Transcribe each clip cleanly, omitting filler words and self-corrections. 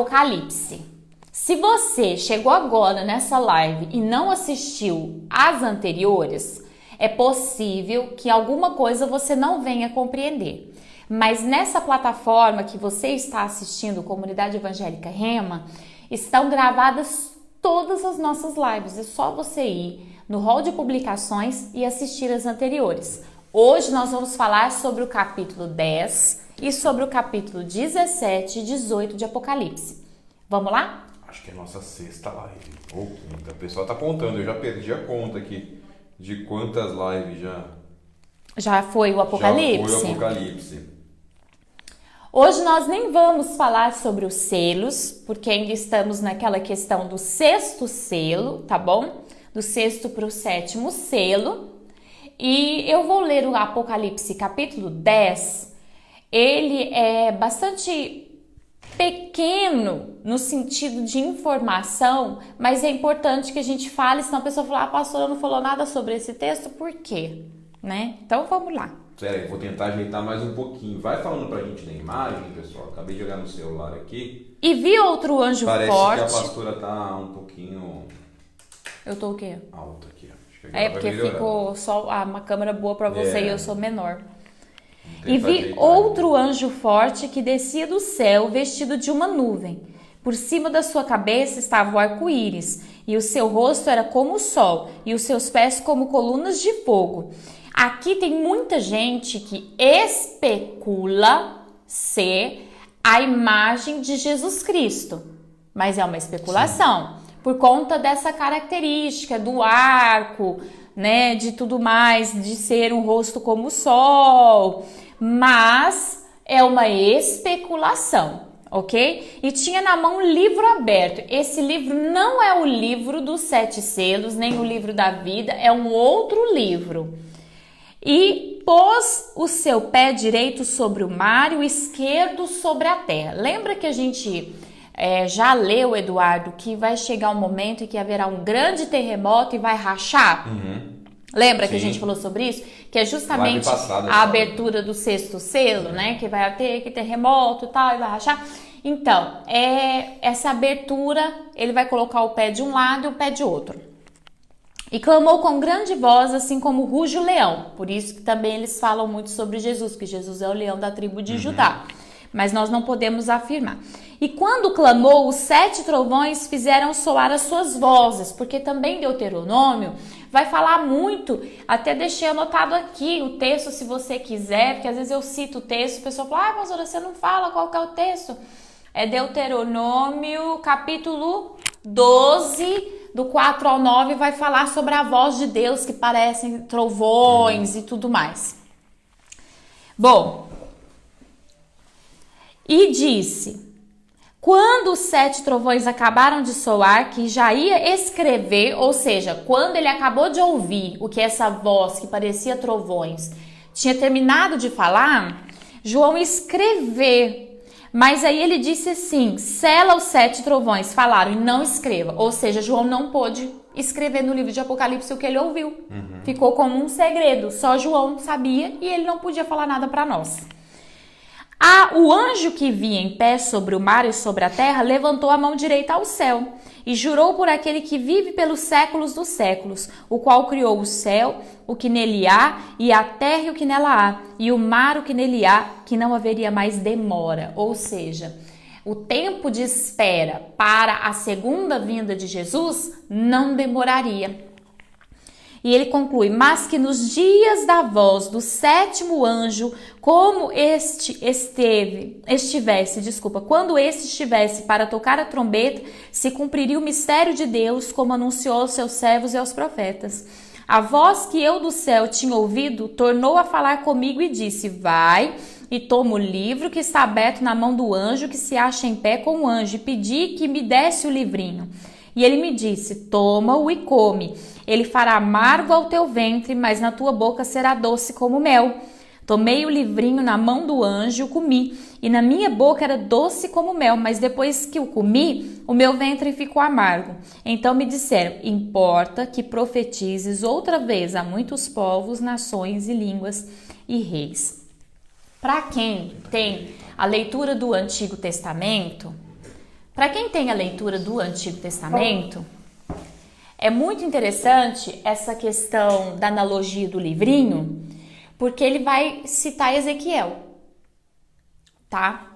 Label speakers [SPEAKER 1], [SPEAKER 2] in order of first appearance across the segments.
[SPEAKER 1] Apocalipse. Se você chegou agora nessa live e não assistiu às anteriores, é possível que alguma coisa você não venha compreender. Mas nessa plataforma que você está assistindo, Comunidade Evangélica Rema, estão gravadas todas as nossas lives. É só você ir no hall de publicações e assistir as anteriores. Hoje nós vamos falar sobre o capítulo 10 e sobre o capítulo 17 e 18 de Apocalipse. Vamos lá?
[SPEAKER 2] Acho que é a nossa sexta live, ou quinta. O pessoal tá contando, eu já perdi a conta aqui de quantas lives
[SPEAKER 1] Já foi o Apocalipse?
[SPEAKER 2] Já foi o Apocalipse.
[SPEAKER 1] Hoje nós nem vamos falar sobre os selos, porque ainda estamos naquela questão do sexto selo, tá bom? Do sexto para o sétimo selo. E eu vou ler o Apocalipse capítulo 10. Ele é bastante pequeno no sentido de informação, mas é importante que a gente fale, senão a pessoa fala, pastora, não falou nada sobre esse texto, por quê? Né? Então vamos lá.
[SPEAKER 2] Sério, eu vou tentar ajeitar mais um pouquinho. Vai falando pra gente da imagem, pessoal. Acabei de olhar no celular aqui.
[SPEAKER 1] E vi outro anjo
[SPEAKER 2] Parece
[SPEAKER 1] forte.
[SPEAKER 2] Parece que a pastora tá um pouquinho...
[SPEAKER 1] Eu tô o quê?
[SPEAKER 2] Alta aqui. Acho que
[SPEAKER 1] porque ficou só uma câmera boa pra você e eu sou menor. E vi
[SPEAKER 2] ajeitar,
[SPEAKER 1] outro anjo forte que descia do céu vestido de uma nuvem. Por cima da sua cabeça estava o arco-íris, e o seu rosto era como o sol, e os seus pés como colunas de fogo. Aqui tem muita gente que especula ser a imagem de Jesus Cristo, mas é uma especulação. Sim. Por conta dessa característica do arco, né, de tudo mais, de ser um rosto como o sol, mas é uma especulação, ok? E tinha na mão um livro aberto. Esse livro não é o livro dos 7 selos, nem o livro da vida, é um outro livro. E pôs o seu pé direito sobre o mar e o esquerdo sobre a terra. Lembra que a gente já leu, Eduardo, que vai chegar um momento em que haverá um grande terremoto e vai rachar?
[SPEAKER 2] Uhum.
[SPEAKER 1] Lembra
[SPEAKER 2] Sim.
[SPEAKER 1] que a gente falou sobre isso? Que é justamente a abertura do sexto selo, né? Que vai ter que terremoto e tal, e vai rachar. Então, essa abertura, ele vai colocar o pé de um lado e o pé de outro. E clamou com grande voz, assim como ruge o leão. Por isso que também eles falam muito sobre Jesus, que Jesus é o leão da tribo de Judá. Mas nós não podemos afirmar. E quando clamou, os 7 trovões fizeram soar as suas vozes, porque também Deuteronômio vai falar muito, até deixei anotado aqui o texto se você quiser, porque às vezes eu cito o texto, a pessoa fala, pastora, você não fala qual que é o texto? É Deuteronômio, capítulo 12, do 4 ao 9, vai falar sobre a voz de Deus, que parecem trovões e tudo mais. Bom, e disse... Quando os 7 trovões acabaram de soar, que já ia escrever, ou seja, quando ele acabou de ouvir o que essa voz que parecia trovões tinha terminado de falar, João escrever. Mas aí ele disse assim, sela os 7 trovões, falaram, e não escreva. Ou seja, João não pôde escrever no livro de Apocalipse o que ele ouviu. Ficou como um segredo, só João sabia e ele não podia falar nada para nós. O anjo que via em pé sobre o mar e sobre a terra levantou a mão direita ao céu e jurou por aquele que vive pelos séculos dos séculos, o qual criou o céu, o que nele há, e a terra e o que nela há, e o mar o que nele há, que não haveria mais demora. Ou seja, o tempo de espera para a segunda vinda de Jesus não demoraria. E ele conclui, mas que nos dias da voz do 7º anjo, quando este estivesse para tocar a trombeta, se cumpriria o mistério de Deus, como anunciou aos seus servos e aos profetas. A voz que eu do céu tinha ouvido, tornou a falar comigo e disse, vai e toma o livro que está aberto na mão do anjo que se acha em pé com o anjo, e pedi que me desse o livrinho. E ele me disse, toma-o e come. Ele fará amargo ao teu ventre, mas na tua boca será doce como mel. Tomei o livrinho na mão do anjo e o comi. E na minha boca era doce como mel, mas depois que o comi, o meu ventre ficou amargo. Então me disseram, importa que profetizes outra vez a muitos povos, nações e línguas e reis. Para quem tem a leitura do Antigo Testamento, Para quem tem a leitura do Antigo Testamento, é muito interessante essa questão da analogia do livrinho, porque ele vai citar Ezequiel, tá?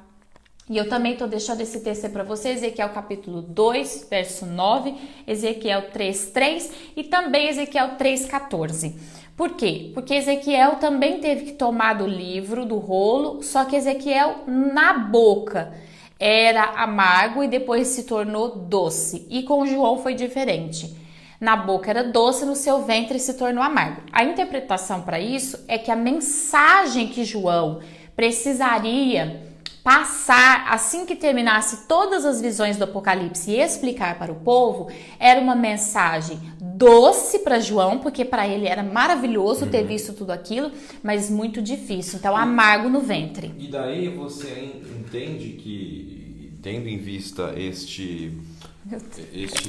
[SPEAKER 1] E eu também estou deixando esse texto para você, Ezequiel capítulo 2, verso 9, Ezequiel 3:3 e também Ezequiel 3:14. Por quê? Porque Ezequiel também teve que tomar do livro, do rolo, só que Ezequiel na boca era amargo e depois se tornou doce. E com João foi diferente. Na boca era doce, no seu ventre se tornou amargo. A interpretação para isso é que a mensagem que João precisaria passar assim que terminasse todas as visões do Apocalipse e explicar para o povo, era uma mensagem doce para João, porque para ele era maravilhoso ter visto tudo aquilo, mas muito difícil, então amargo no ventre.
[SPEAKER 2] E daí você entende que, tendo em vista este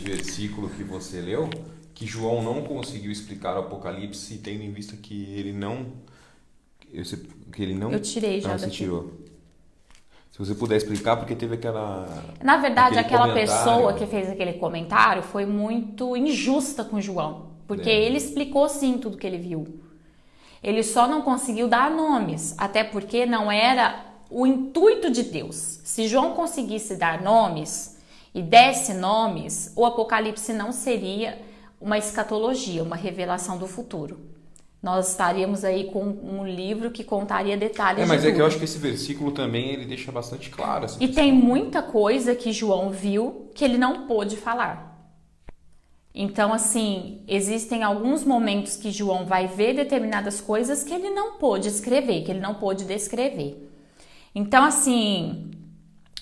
[SPEAKER 2] versículo que você leu, que João não conseguiu explicar o Apocalipse, tendo em vista que ele não...
[SPEAKER 1] Eu tirei já
[SPEAKER 2] você
[SPEAKER 1] daqui.
[SPEAKER 2] Tirou. Se você puder explicar, porque teve aquela...
[SPEAKER 1] Na verdade, aquela pessoa que fez aquele comentário foi muito injusta com João, porque ele explicou sim tudo que ele viu. Ele só não conseguiu dar nomes, até porque não era o intuito de Deus. Se João conseguisse dar nomes e desse nomes, o Apocalipse não seria uma escatologia, uma revelação do futuro. Nós estaríamos aí com um livro que contaria detalhes
[SPEAKER 2] mas
[SPEAKER 1] de tudo.
[SPEAKER 2] Que eu acho que esse versículo também ele deixa bastante claro.
[SPEAKER 1] E tem muita coisa que João viu que ele não pôde falar. Então, assim, existem alguns momentos que João vai ver determinadas coisas que ele não pôde escrever, que ele não pôde descrever. Então, assim,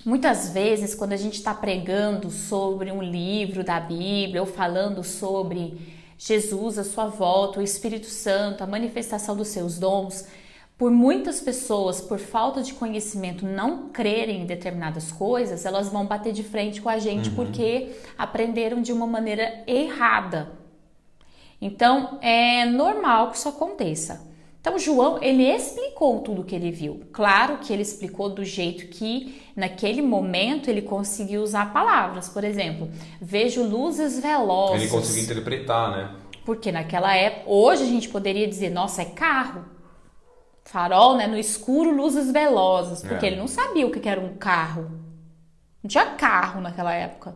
[SPEAKER 1] muitas vezes quando a gente está pregando sobre um livro da Bíblia ou falando sobre Jesus, a sua volta, o Espírito Santo, a manifestação dos seus dons, por muitas pessoas, por falta de conhecimento, não crerem em determinadas coisas, elas vão bater de frente com a gente porque aprenderam de uma maneira errada. Então, é normal que isso aconteça. Então, João, ele explicou tudo o que ele viu. Claro que ele explicou do jeito que, naquele momento, ele conseguiu usar palavras. Por exemplo, vejo luzes velozes.
[SPEAKER 2] Ele conseguiu interpretar, né?
[SPEAKER 1] Porque naquela época, hoje a gente poderia dizer, nossa, é carro. Farol, né? No escuro, luzes velozes. Porque ele não sabia o que era um carro. Não tinha carro naquela época.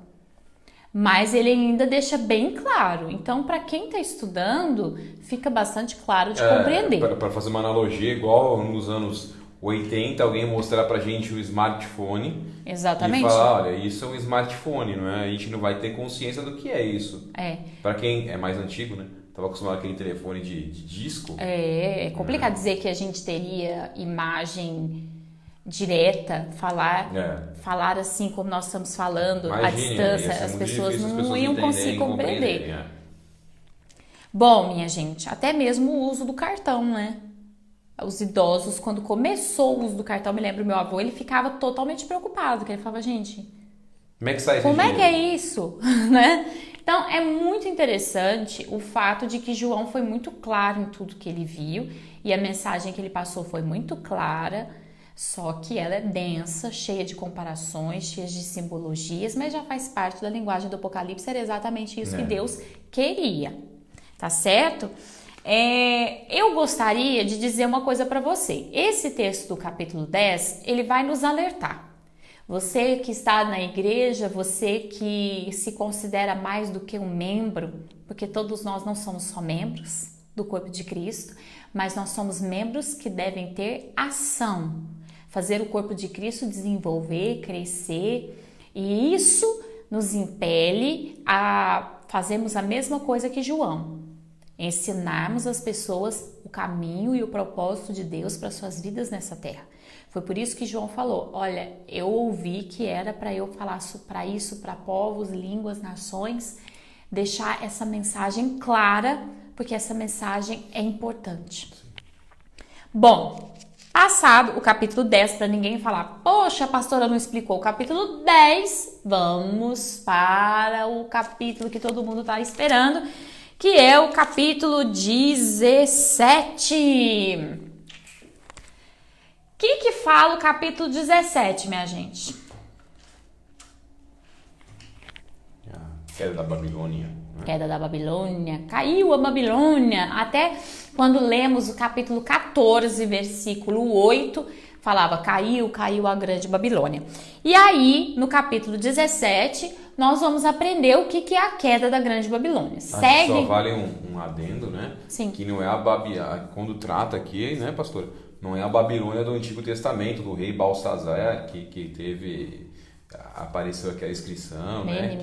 [SPEAKER 1] Mas ele ainda deixa bem claro. Então, para quem está estudando, fica bastante claro de compreender.
[SPEAKER 2] Para fazer uma analogia, igual nos anos 80, alguém mostrar pra gente o smartphone.
[SPEAKER 1] Exatamente.
[SPEAKER 2] E falar, olha, isso é um smartphone, não é? A gente não vai ter consciência do que é isso. Para quem é mais antigo, né? Tava acostumado com aquele telefone de disco.
[SPEAKER 1] É complicado dizer que a gente teria imagem direta, falar assim como nós estamos falando, à distância, as pessoas não iam conseguir compreender. Bom, minha gente, até mesmo o uso do cartão, né? Os idosos, quando começou o uso do cartão, me lembro, meu avô, ele ficava totalmente preocupado, porque ele falava, gente,
[SPEAKER 2] como é que sai
[SPEAKER 1] como é que é isso? Né? Então, é muito interessante o fato de que João foi muito claro em tudo que ele viu e a mensagem que ele passou foi muito clara, só que ela é densa, cheia de comparações, cheia de simbologias, mas já faz parte da linguagem do Apocalipse, era exatamente isso que Deus queria, tá certo? Eu gostaria de dizer uma coisa para você. Esse texto do capítulo 10, ele vai nos alertar. Você que está na igreja, você que se considera mais do que um membro, porque todos nós não somos só membros do corpo de Cristo, mas nós somos membros que devem ter ação, fazer o corpo de Cristo desenvolver, crescer, e isso nos impele a fazermos a mesma coisa que João, ensinarmos as pessoas o caminho e o propósito de Deus para suas vidas nessa terra. Foi por isso que João falou, olha, eu ouvi que era para eu falar para isso, para povos, línguas, nações, deixar essa mensagem clara, porque essa mensagem é importante. Bom, passado o capítulo 10, para ninguém falar, poxa, a pastora não explicou o capítulo 10, vamos para o capítulo que todo mundo está esperando, que é o capítulo 17. O que fala o capítulo 17, minha gente?
[SPEAKER 2] Queda da Babilônia.
[SPEAKER 1] Queda da Babilônia, caiu a Babilônia. Até quando lemos o capítulo 14, versículo 8, falava caiu a grande Babilônia. E aí, no capítulo 17, nós vamos aprender o que é a queda da grande Babilônia. Segue.
[SPEAKER 2] Só vale um adendo, né?
[SPEAKER 1] Sim.
[SPEAKER 2] Que não é a Babilônia, quando trata aqui, né, pastor? Não é a Babilônia do Antigo Testamento, do rei Balsazar, que teve, apareceu aquela inscrição, né?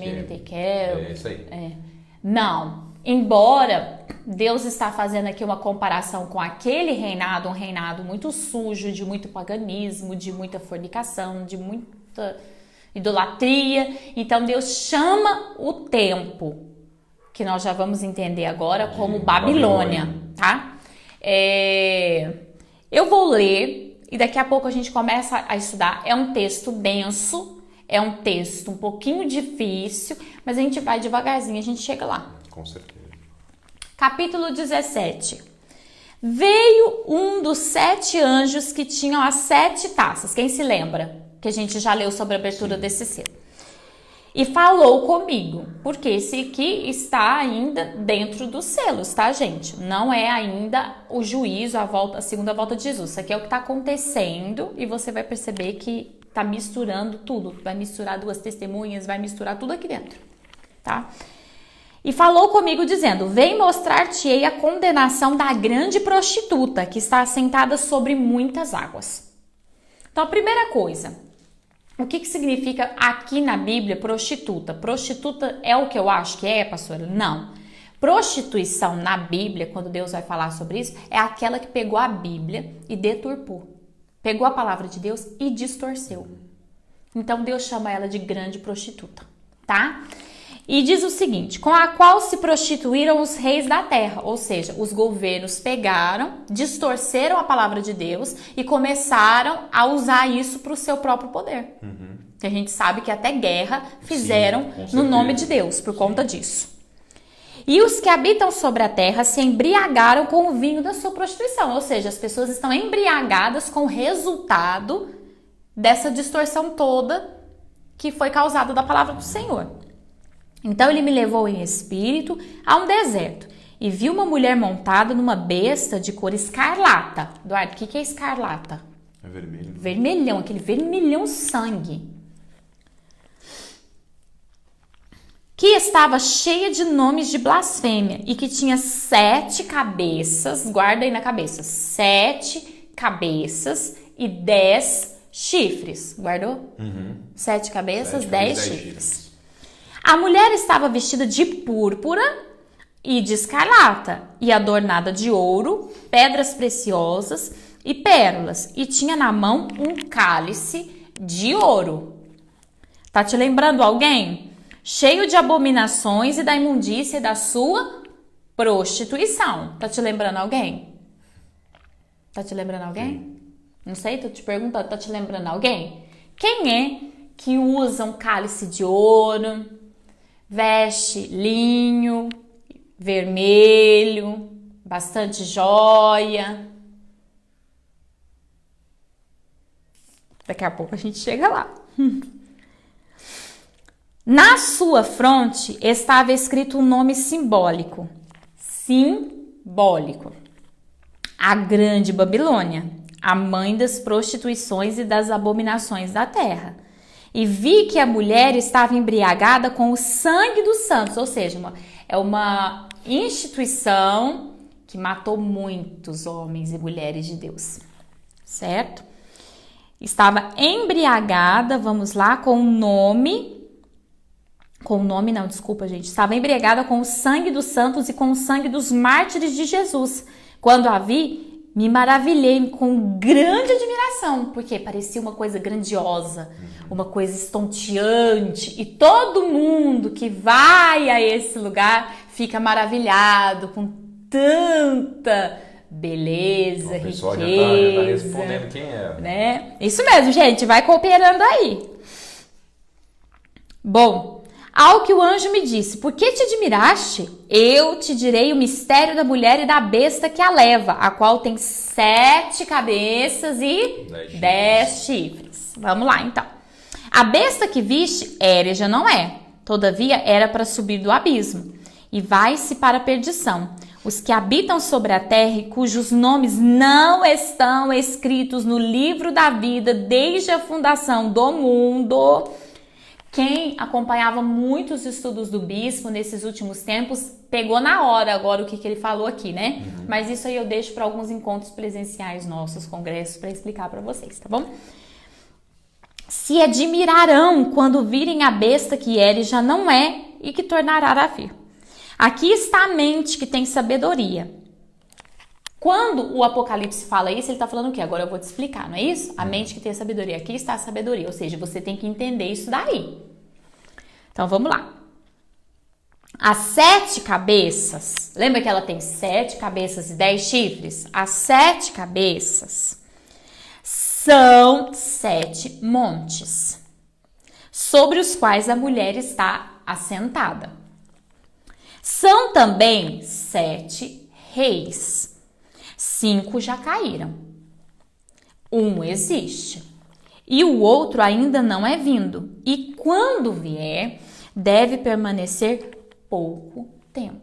[SPEAKER 1] É
[SPEAKER 2] isso aí.
[SPEAKER 1] Não, embora Deus está fazendo aqui uma comparação com aquele reinado, um reinado muito sujo, de muito paganismo, de muita fornicação, de muita idolatria. Então Deus chama o tempo, que nós já vamos entender agora, como Babilônia, tá? Eu vou ler e daqui a pouco a gente começa a estudar. É um texto denso. É um texto um pouquinho difícil, mas a gente vai devagarzinho, a gente chega lá.
[SPEAKER 2] Com certeza.
[SPEAKER 1] Capítulo 17. Veio um dos 7 anjos que tinham as 7 taças. Quem se lembra? Que a gente já leu sobre a abertura desse selo. E falou comigo, porque esse aqui está ainda dentro dos selos, tá, gente? Não é ainda o juízo, a segunda volta de Jesus. Isso aqui é o que está acontecendo e você vai perceber que tá misturando tudo, vai misturar 2 testemunhas, vai misturar tudo aqui dentro, tá? E falou comigo dizendo, vem mostrar-te-ei a condenação da grande prostituta que está assentada sobre muitas águas. Então, a primeira coisa, o que significa aqui na Bíblia prostituta? Prostituta é o que eu acho que é, pastora? Não. Prostituição na Bíblia, quando Deus vai falar sobre isso, é aquela que pegou a Bíblia e deturpou. Pegou a palavra de Deus e distorceu. Então Deus chama ela de grande prostituta, tá? E diz o seguinte, com a qual se prostituíram os reis da terra, ou seja, os governos pegaram, distorceram a palavra de Deus e começaram a usar isso para o seu próprio poder. Que a gente sabe que até guerra fizeram no nome de Deus por conta disso. E os que habitam sobre a terra se embriagaram com o vinho da sua prostituição. Ou seja, as pessoas estão embriagadas com o resultado dessa distorção toda que foi causada da palavra do Senhor. Então ele me levou em espírito a um deserto e vi uma mulher montada numa besta de cor escarlata. Eduardo, o que é escarlata?
[SPEAKER 2] É vermelho.
[SPEAKER 1] Vermelhão, aquele vermelhão sangue. Que estava cheia de nomes de blasfêmia e que tinha 7 cabeças, guarda aí na cabeça, 7 cabeças e 10 chifres, guardou? 7 cabeças, 10 chifres. A mulher estava vestida de púrpura e de escarlata e adornada de ouro, pedras preciosas e pérolas e tinha na mão um cálice de ouro. Tá te lembrando alguém? Cheio de abominações e da imundícia da sua prostituição. Tá te lembrando alguém? Tá te lembrando alguém? Não sei, tô te perguntando, tá te lembrando alguém? Quem é que usa um cálice de ouro, veste linho, vermelho, bastante joia? Daqui a pouco a gente chega lá. Na sua fronte estava escrito um nome simbólico. Simbólico. A grande Babilônia, a mãe das prostituições e das abominações da terra. E vi que a mulher estava embriagada com o sangue dos santos, ou seja, é uma instituição que matou muitos homens e mulheres de Deus, certo? Estava embriagada, vamos lá, estava embriagada com o sangue dos santos e com o sangue dos mártires de Jesus. Quando a vi, me maravilhei com grande admiração, porque parecia uma coisa grandiosa, uma coisa estonteante, e todo mundo que vai a esse lugar fica maravilhado com tanta beleza, riqueza. O pessoal já tá
[SPEAKER 2] respondendo quem é.
[SPEAKER 1] Né? Isso mesmo, gente, vai cooperando aí. Bom, ao que o anjo me disse, por que te admiraste? Eu te direi o mistério da mulher e da besta que a leva, a qual tem 7 cabeças e 10 chifres. Vamos lá, então. A besta que viste, Héreja não é, Todavia, era para subir do abismo, e vai-se para a perdição. Os que habitam sobre a terra e cujos nomes não estão escritos no livro da vida desde a fundação do mundo. Quem acompanhava muitos estudos do bispo nesses últimos tempos, pegou na hora agora o que ele falou aqui, né? Mas isso aí eu deixo para alguns encontros presenciais nossos, congressos, para explicar para vocês, tá bom? Se admirarão quando virem a besta que era e já não é e que tornará a vir. Aqui está a mente que tem sabedoria. Quando o Apocalipse fala isso, ele está falando o quê? Agora eu vou te explicar, não é isso? A mente que tem sabedoria. Aqui está a sabedoria, ou seja, você tem que entender isso daí. Então vamos lá. As 7 cabeças, lembra que ela tem 7 cabeças e 10 chifres? As 7 cabeças são 7 montes, sobre os quais a mulher está assentada. São também 7 reis. 5 já caíram. Um existe. E o outro ainda não é vindo. E quando vier, deve permanecer pouco tempo.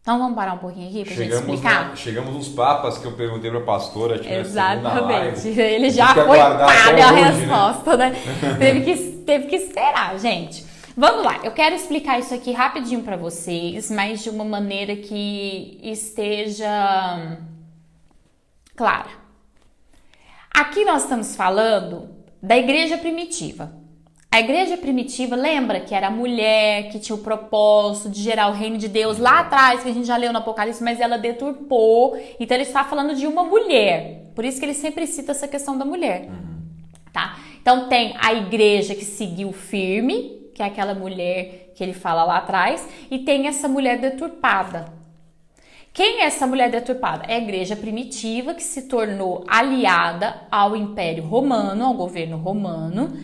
[SPEAKER 1] Então vamos parar um pouquinho aqui para gente explicar?
[SPEAKER 2] Chegamos nos papas que eu perguntei para a pastora.
[SPEAKER 1] Exatamente. Ele já foi pago a resposta, né? Teve que esperar, gente. Vamos lá, eu quero explicar isso aqui rapidinho para vocês, mas de uma maneira que esteja clara. Aqui nós estamos falando da igreja primitiva. A igreja primitiva, lembra que era a mulher que tinha o propósito de gerar o reino de Deus lá atrás, que a gente já leu no Apocalipse, mas ela deturpou. Então ele está falando de uma mulher. Por isso que ele sempre cita essa questão da mulher. Tá? Então tem a igreja que seguiu firme, que é aquela mulher que ele fala lá atrás, e tem essa mulher deturpada. Quem é essa mulher deturpada? É a igreja primitiva que se tornou aliada ao Império Romano, ao governo romano,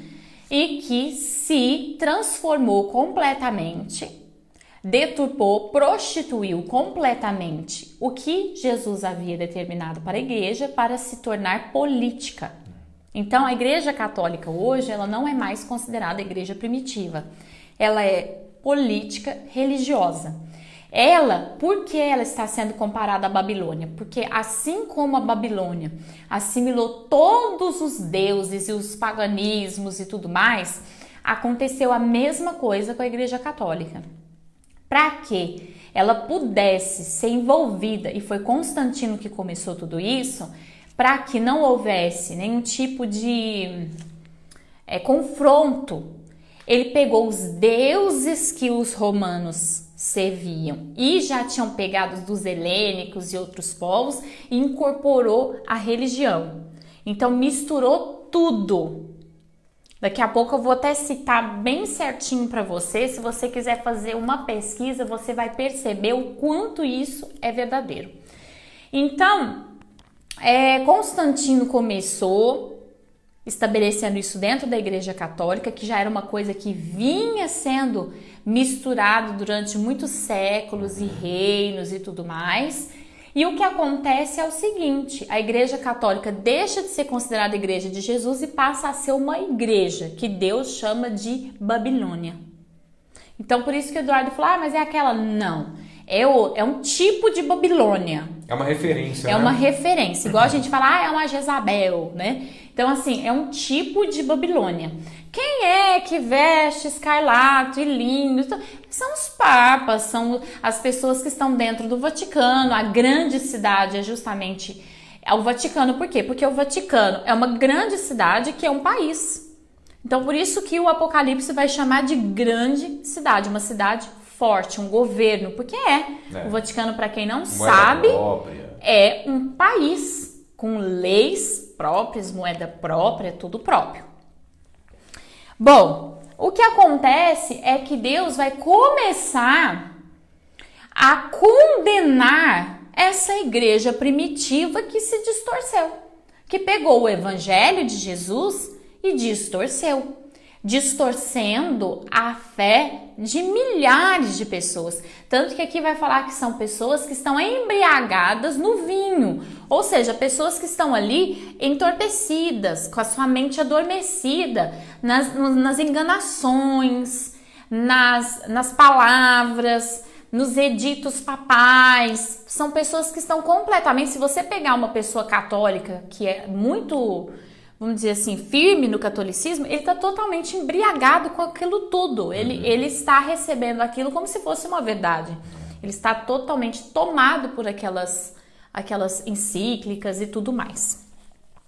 [SPEAKER 1] e que se transformou completamente, deturpou, prostituiu completamente o que Jesus havia determinado para a igreja para se tornar política. Então, a igreja católica hoje, ela não é mais considerada igreja primitiva. Ela é política religiosa. Ela, por que ela está sendo comparada à Babilônia? Porque assim como a Babilônia assimilou todos os deuses e os paganismos e tudo mais, aconteceu a mesma coisa com a igreja católica. Para que ela pudesse ser envolvida, e foi Constantino que começou tudo isso, para que não houvesse nenhum tipo de confronto, ele pegou os deuses que os romanos serviam e já tinham pegado dos helênicos e outros povos e incorporou a religião. Então misturou tudo. Daqui a pouco eu vou até citar bem certinho para você. Se você quiser fazer uma pesquisa, você vai perceber o quanto isso é verdadeiro. Então, Constantino começou estabelecendo isso dentro da Igreja Católica, que já era uma coisa que vinha sendo misturado durante muitos séculos e reinos e tudo mais. E o que acontece é o seguinte: a Igreja Católica deixa de ser considerada Igreja de Jesus e passa a ser uma igreja que Deus chama de Babilônia. Então, por isso que o Eduardo falou, mas é aquela? Não. É um tipo de Babilônia.
[SPEAKER 2] É uma referência,
[SPEAKER 1] É uma referência. Igual a gente fala, é uma Jezabel, né? Então, assim, é um tipo de Babilônia. Quem é que veste escarlate e lindo? São os papas, são as pessoas que estão dentro do Vaticano. A grande cidade é justamente o Vaticano. Por quê? Porque o Vaticano é uma grande cidade que é um país. Então, por isso que o Apocalipse vai chamar de grande cidade, uma cidade forte, um governo, porque o Vaticano, para quem não sabe, é um país com leis próprias, moeda própria, tudo próprio. Bom, o que acontece é que Deus vai começar a condenar essa igreja primitiva que se distorceu, que pegou o evangelho de Jesus e distorceu, distorcendo a fé de milhares de pessoas. Tanto que aqui vai falar que são pessoas que estão embriagadas no vinho, ou seja, pessoas que estão ali entorpecidas, com a sua mente adormecida nas enganações, nas palavras, nos editos papais. São pessoas que estão completamente... Se você pegar uma pessoa católica que é muito, vamos dizer assim, firme no catolicismo, ele está totalmente embriagado com aquilo tudo. Ele está recebendo aquilo como se fosse uma verdade. Ele está totalmente tomado por aquelas encíclicas e tudo mais.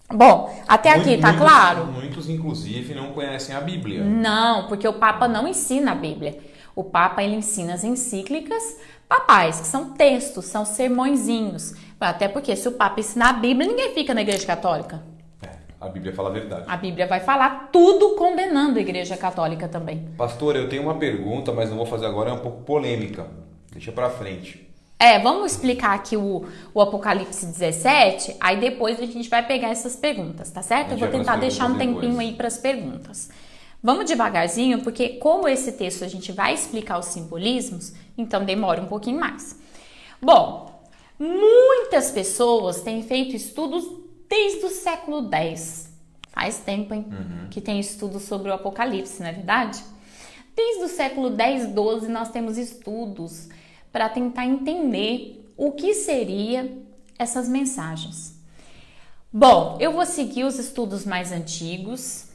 [SPEAKER 1] Bom, até aqui tá claro?
[SPEAKER 2] Muitos, inclusive, não conhecem a Bíblia.
[SPEAKER 1] Não, porque o Papa não ensina a Bíblia. O Papa, ele ensina as encíclicas papais, que são textos, são sermõezinhos. Até porque se o Papa ensinar a Bíblia, ninguém fica na Igreja Católica.
[SPEAKER 2] A Bíblia fala a verdade.
[SPEAKER 1] A Bíblia vai falar tudo condenando a Igreja Católica também.
[SPEAKER 2] Pastor, eu tenho uma pergunta, mas não vou fazer agora, é um pouco polêmica. Deixa pra frente.
[SPEAKER 1] Vamos explicar aqui o Apocalipse 17, aí depois a gente vai pegar essas perguntas, tá certo? Eu vou tentar deixar um tempinho aí para as perguntas. Vamos devagarzinho, porque como esse texto a gente vai explicar os simbolismos, então demora um pouquinho mais. Bom, muitas pessoas têm feito estudos desde o século X. Faz tempo, hein? Que tem estudos sobre o Apocalipse, não é verdade? Desde o século X, XII, nós temos estudos para tentar entender o que seria essas mensagens. Bom, eu vou seguir os estudos mais antigos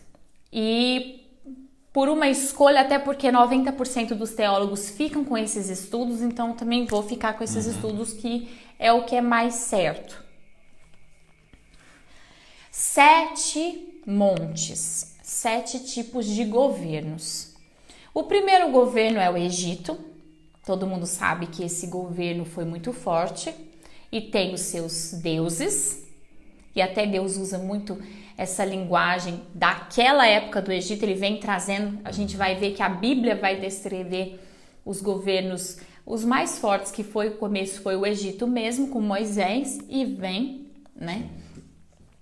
[SPEAKER 1] e por uma escolha, até porque 90% dos teólogos ficam com esses estudos, então também vou ficar com esses estudos que é o que é mais certo. 7 montes, 7 tipos de governos. O primeiro governo é o Egito. Todo mundo sabe que esse governo foi muito forte e tem os seus deuses. E até Deus usa muito essa linguagem daquela época do Egito. Ele vem trazendo, a gente vai ver que a Bíblia vai descrever os governos, os mais fortes, que foi o começo, foi o Egito mesmo, com Moisés, e vem, né?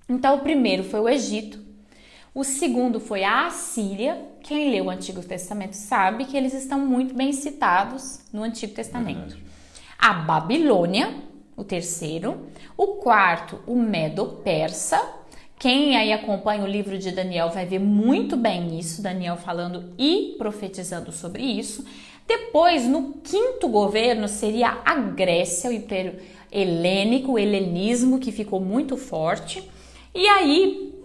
[SPEAKER 1] Então, o primeiro foi o Egito. O segundo foi a Assíria. Quem lê o Antigo Testamento sabe que eles estão muito bem citados no Antigo Testamento. A Babilônia, o terceiro. O quarto, o Medo-Persa. Quem aí acompanha o livro de Daniel vai ver muito bem isso, Daniel falando e profetizando sobre isso. Depois, no quinto governo, seria a Grécia, o Império Helênico, o helenismo, que ficou muito forte. E aí,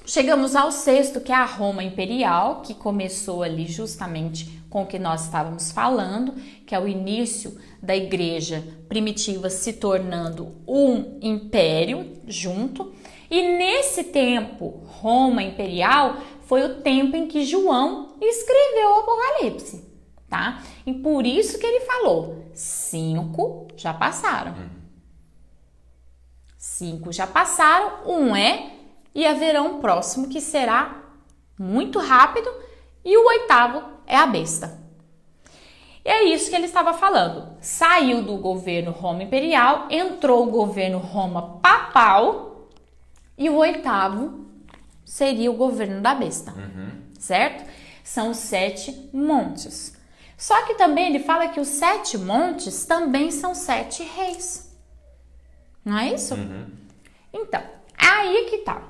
[SPEAKER 1] chegamos ao sexto, que é a Roma Imperial, que começou ali justamente com o que nós estávamos falando, que é o início da igreja primitiva se tornando um império junto. E nesse tempo, Roma Imperial, foi o tempo em que João escreveu o Apocalipse, tá? E por isso que ele falou, 5 já passaram. 5 já passaram, e haverá um próximo que será muito rápido, e o 8º é a besta. E é isso que ele estava falando. Saiu do governo Roma Imperial, entrou o governo Roma Papal, e o 8º seria o governo da besta, certo? São os 7 montes. Só que também ele fala que os 7 montes também são 7 reis. Não é isso? Então, aí que tá.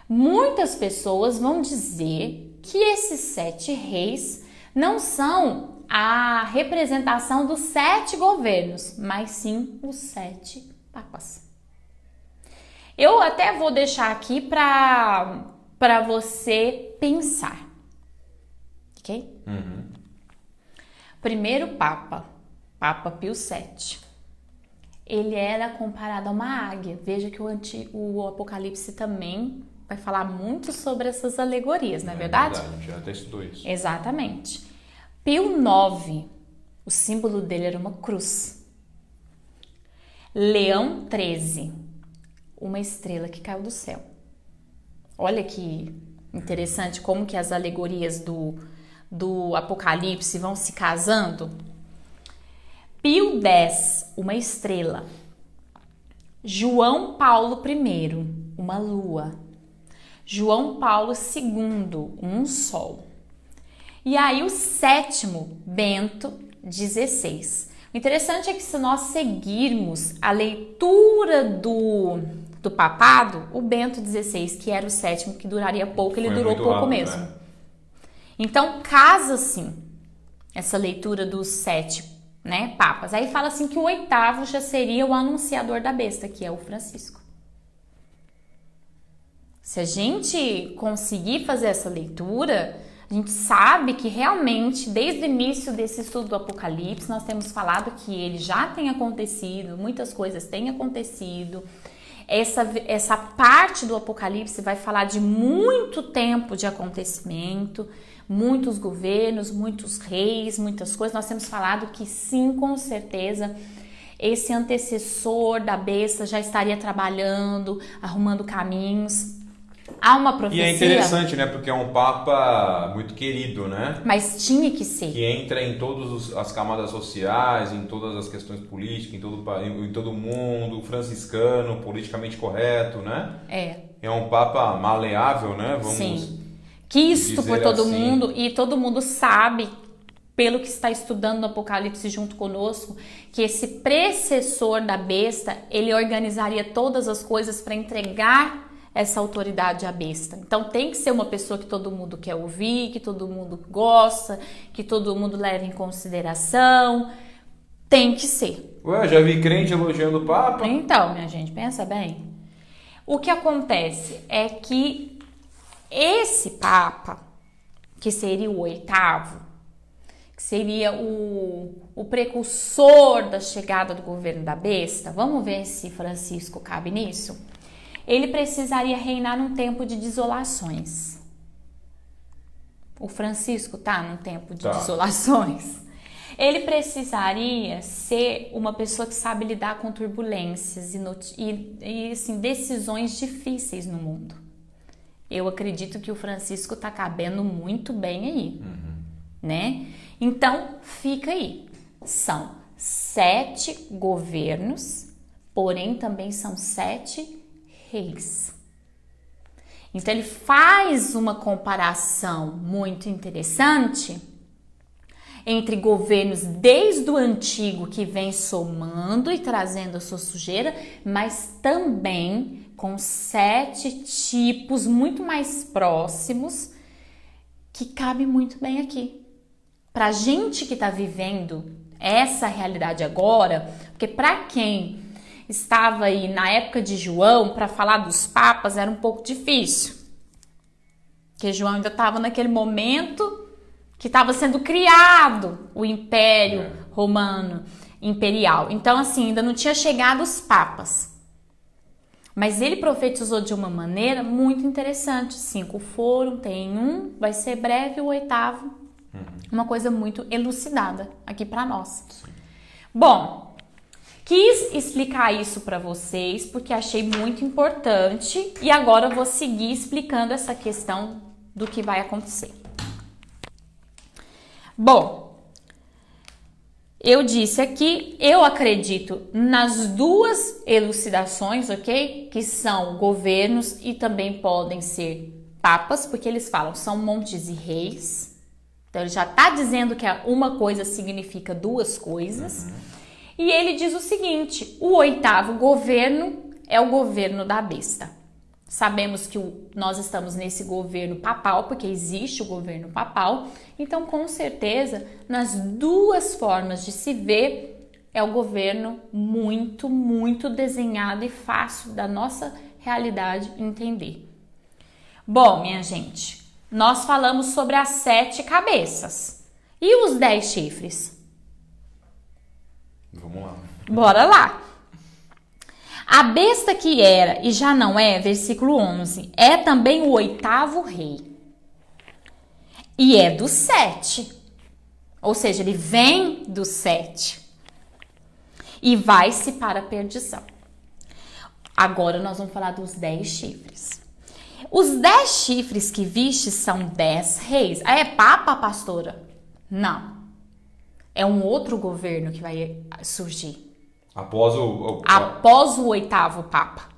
[SPEAKER 1] Muitas pessoas vão dizer que esses 7 reis não são a representação dos 7 governos, mas sim os 7 papas. Eu até vou deixar aqui para você pensar, ok? Primeiro Papa, Papa Pio VII. Ele era comparado a uma águia. Veja que o Apocalipse também vai falar muito sobre essas alegorias, não é verdade?
[SPEAKER 2] Já até estudou isso.
[SPEAKER 1] Exatamente. Pio IX, o símbolo dele era uma cruz. Leão XIII, uma estrela que caiu do céu. Olha que interessante como que as alegorias do Apocalipse vão se casando. Pio X, uma estrela. João Paulo I, uma lua. João Paulo II, um sol. E aí o 7º, Bento XVI. O interessante é que se nós seguirmos a leitura do papado, o Bento XVI, que era o 7º, que duraria pouco, ele durou pouco rápido, mesmo. Né? Então casa sim. essa leitura dos 7, né, papas. Aí fala assim que o 8º já seria o anunciador da besta, que é o Francisco. Se a gente conseguir fazer essa leitura, a gente sabe que realmente, desde o início desse estudo do Apocalipse, nós temos falado que ele já tem acontecido, muitas coisas têm acontecido. Essa parte do Apocalipse vai falar de muito tempo de acontecimento, muitos governos, muitos reis, muitas coisas. Nós temos falado que sim, com certeza, esse antecessor da besta já estaria trabalhando, arrumando caminhos. Há uma profecia.
[SPEAKER 2] E é interessante, né? Porque é um papa muito querido, né?
[SPEAKER 1] Mas tinha que ser.
[SPEAKER 2] Que entra em todas as camadas sociais, em todas as questões políticas, em todo mundo, franciscano, politicamente correto, né? É um papa maleável, né?
[SPEAKER 1] Sim. Quisto por todo mundo, e todo mundo sabe, pelo que está estudando no Apocalipse junto conosco, que esse precessor da besta, ele organizaria todas as coisas para entregar essa autoridade à besta. Então tem que ser uma pessoa que todo mundo quer ouvir, que todo mundo gosta, que todo mundo leva em consideração. Tem que ser.
[SPEAKER 2] Ué, já vi crente elogiando o Papa?
[SPEAKER 1] Então, minha gente, pensa bem. O que acontece é que esse Papa, que seria o 8º, que seria o precursor da chegada do governo da besta, vamos ver se Francisco cabe nisso. Ele precisaria reinar num tempo de desolações. O Francisco tá num tempo de desolações. Ele precisaria ser uma pessoa que sabe lidar com turbulências e assim, decisões difíceis no mundo. Eu acredito que o Francisco tá cabendo muito bem aí, né? Então, fica aí. São 7 governos, porém também são 7 reis. Então ele faz uma comparação muito interessante entre governos desde o antigo, que vem somando e trazendo a sua sujeira, mas também com 7 tipos muito mais próximos, que cabe muito bem aqui. Pra gente que está vivendo essa realidade agora, porque para quem estava aí na época de João, para falar dos papas era um pouco difícil. Porque João ainda estava naquele momento que estava sendo criado o Império Romano Imperial. Então, assim, ainda não tinha chegado os papas. Mas ele profetizou de uma maneira muito interessante. 5 foram, tem um, vai ser breve o 8º. Uma coisa muito elucidada aqui para nós. Bom, quis explicar isso para vocês porque achei muito importante e agora eu vou seguir explicando essa questão do que vai acontecer. Bom, eu disse aqui, eu acredito nas 2 elucidações, ok? Que são governos e também podem ser papas, porque eles falam são montes e reis. Então ele já está dizendo que uma coisa significa 2 coisas. E ele diz o seguinte, o 8º governo é o governo da besta. Sabemos que nós estamos nesse governo papal, porque existe o governo papal. Então, com certeza, nas 2 formas de se ver, é o governo muito, muito desenhado e fácil da nossa realidade entender. Bom, minha gente, nós falamos sobre as 7 cabeças. E os 10 chifres?
[SPEAKER 2] Vamos lá.
[SPEAKER 1] Bora lá. A besta que era e já não é, versículo 11, é também o 8º rei. E é do 7. Ou seja, ele vem do 7. E vai-se para a perdição. Agora nós vamos falar dos 10 chifres. Os 10 chifres que viste são 10 reis. Ah, é papa, pastora? Não. É um outro governo que vai surgir.
[SPEAKER 2] Após
[SPEAKER 1] o 8º Papa.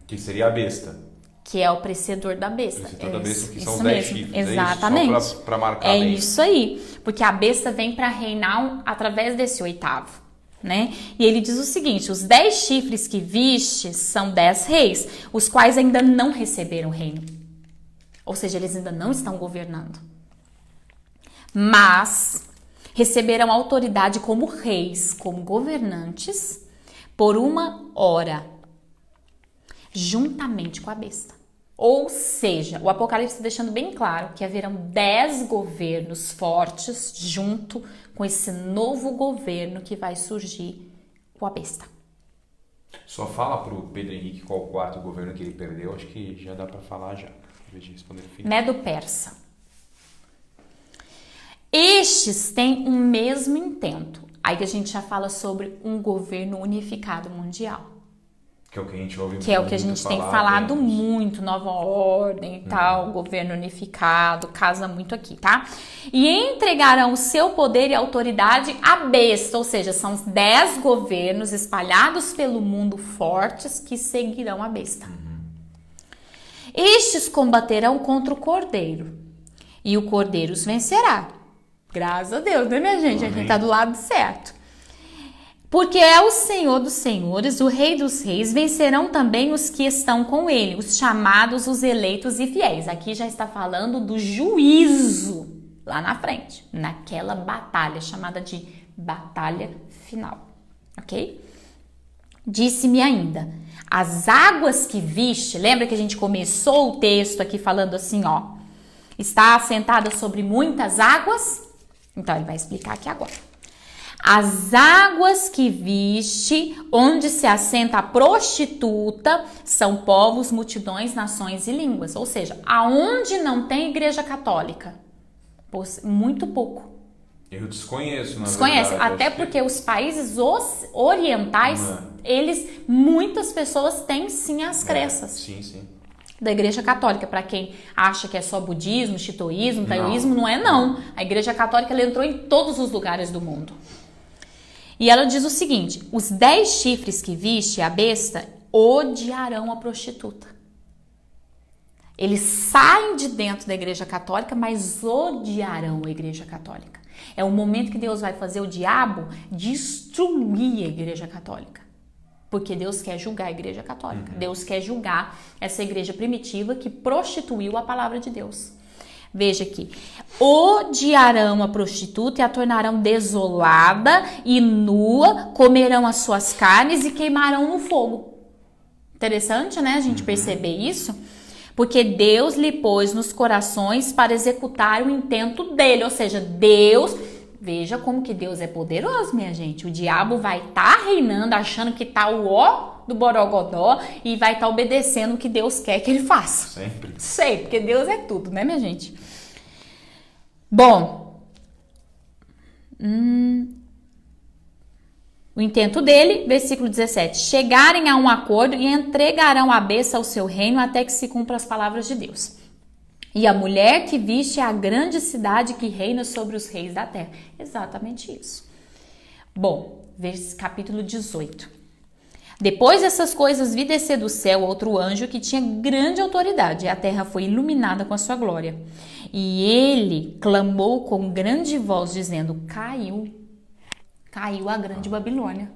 [SPEAKER 2] Que seria a besta.
[SPEAKER 1] Que é o precedor da besta.
[SPEAKER 2] Precedor da besta, que são os 10
[SPEAKER 1] mesmo.
[SPEAKER 2] chifres.
[SPEAKER 1] Exatamente.
[SPEAKER 2] É isso? Só pra marcar
[SPEAKER 1] é
[SPEAKER 2] bem.
[SPEAKER 1] Isso aí. Porque a besta vem para reinar através desse 8º. Né? E ele diz o seguinte, os 10 chifres que viste são 10 reis, os quais ainda não receberam o reino. Ou seja, eles ainda não estão governando. Mas receberão autoridade como reis, como governantes, por 1 hora, juntamente com a besta. Ou seja, o Apocalipse está deixando bem claro que haverão 10 governos fortes junto com esse novo governo que vai surgir com a besta.
[SPEAKER 2] Só fala pro Pedro Henrique qual o quarto governo que ele perdeu, acho que já dá para falar já.
[SPEAKER 1] Medo-Persa. Estes têm o mesmo intento. Aí que a gente já fala sobre um governo unificado mundial.
[SPEAKER 2] Que é o que a gente ouve muito.
[SPEAKER 1] Que é o que a gente tem falado muito, nova ordem e tal, governo unificado, casa muito aqui, tá? E entregarão o seu poder e autoridade à besta, ou seja, são 10 governos espalhados pelo mundo fortes que seguirão a besta. Estes combaterão contra o cordeiro, e o cordeiro os vencerá. Graças a Deus, né, minha gente? Amém. A gente tá do lado certo. Porque é o Senhor dos senhores, o Rei dos reis, vencerão também os que estão com ele, os chamados, os eleitos e fiéis. Aqui já está falando do juízo lá na frente, naquela batalha chamada de batalha final, ok? Disse-me ainda, as águas que viste, lembra que a gente começou o texto aqui falando assim, ó, está assentada sobre muitas águas? Então ele vai explicar aqui agora. As águas que viste, onde se assenta a prostituta, são povos, multidões, nações e línguas. Ou seja, aonde não tem igreja católica? Muito pouco.
[SPEAKER 2] Eu desconheço, na
[SPEAKER 1] verdade.
[SPEAKER 2] Até
[SPEAKER 1] Até porque os países orientais, muitas pessoas têm sim as crenças.
[SPEAKER 2] Sim.
[SPEAKER 1] Da igreja católica, para quem acha que é só budismo, shintoísmo, taoísmo, não é não. A igreja católica ela entrou em todos os lugares do mundo. E ela diz o seguinte, os 10 chifres que viste, a besta, odiarão a prostituta. Eles saem de dentro da igreja católica, mas odiarão a igreja católica. É o momento que Deus vai fazer o diabo destruir a igreja católica. Porque Deus quer julgar a igreja católica. Deus quer julgar essa igreja primitiva que prostituiu a palavra de Deus. Veja aqui, odiarão a prostituta e a tornarão desolada e nua, comerão as suas carnes e queimarão no fogo. Interessante, né, a gente perceber isso? Porque Deus lhe pôs nos corações para executar o intento dele, ou seja, Deus, veja como que Deus é poderoso, minha gente. O diabo vai estar reinando, achando que tá o ó do borogodó e vai estar obedecendo o que Deus quer que ele faça. Sempre, porque Deus é tudo, né, minha gente? Bom, o intento dele, versículo 17, chegarem a um acordo e entregarão a besta ao seu reino até que se cumpra as palavras de Deus. E a mulher que viste é a grande cidade que reina sobre os reis da terra. Exatamente isso. Bom, capítulo 18. Depois dessas coisas, vi descer do céu outro anjo que tinha grande autoridade, e a terra foi iluminada com a sua glória. E ele clamou com grande voz, dizendo, caiu a grande Babilônia.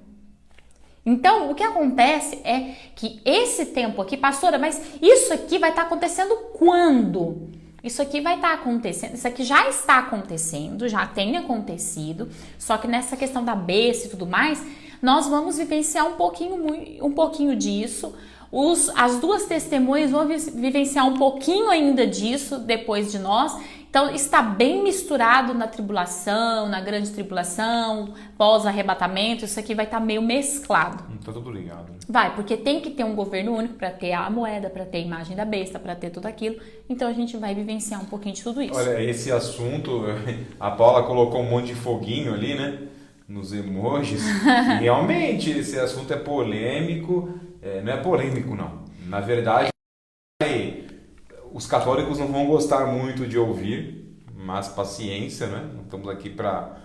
[SPEAKER 1] Então, o que acontece é que esse tempo aqui, pastora, mas isso aqui vai estar acontecendo quando? Isso aqui vai estar acontecendo, isso aqui já está acontecendo, já tem acontecido, só que nessa questão da besta e tudo mais, nós vamos vivenciar um pouquinho disso. As duas testemunhas vão vivenciar um pouquinho ainda disso depois de nós. Então, está bem misturado na tribulação, na grande tribulação, pós-arrebatamento, isso aqui vai estar meio mesclado.
[SPEAKER 2] Tá tudo ligado.
[SPEAKER 1] Vai, porque tem que ter um governo único para ter a moeda, para ter a imagem da besta, para ter tudo aquilo. Então, a gente vai vivenciar um pouquinho de tudo isso.
[SPEAKER 2] Olha, esse assunto, a Paula colocou um monte de foguinho ali, né? Nos emojis. E realmente, esse assunto é polêmico. Não é polêmico, não. Na verdade, os católicos não vão gostar muito de ouvir, mas paciência, né? Não estamos aqui para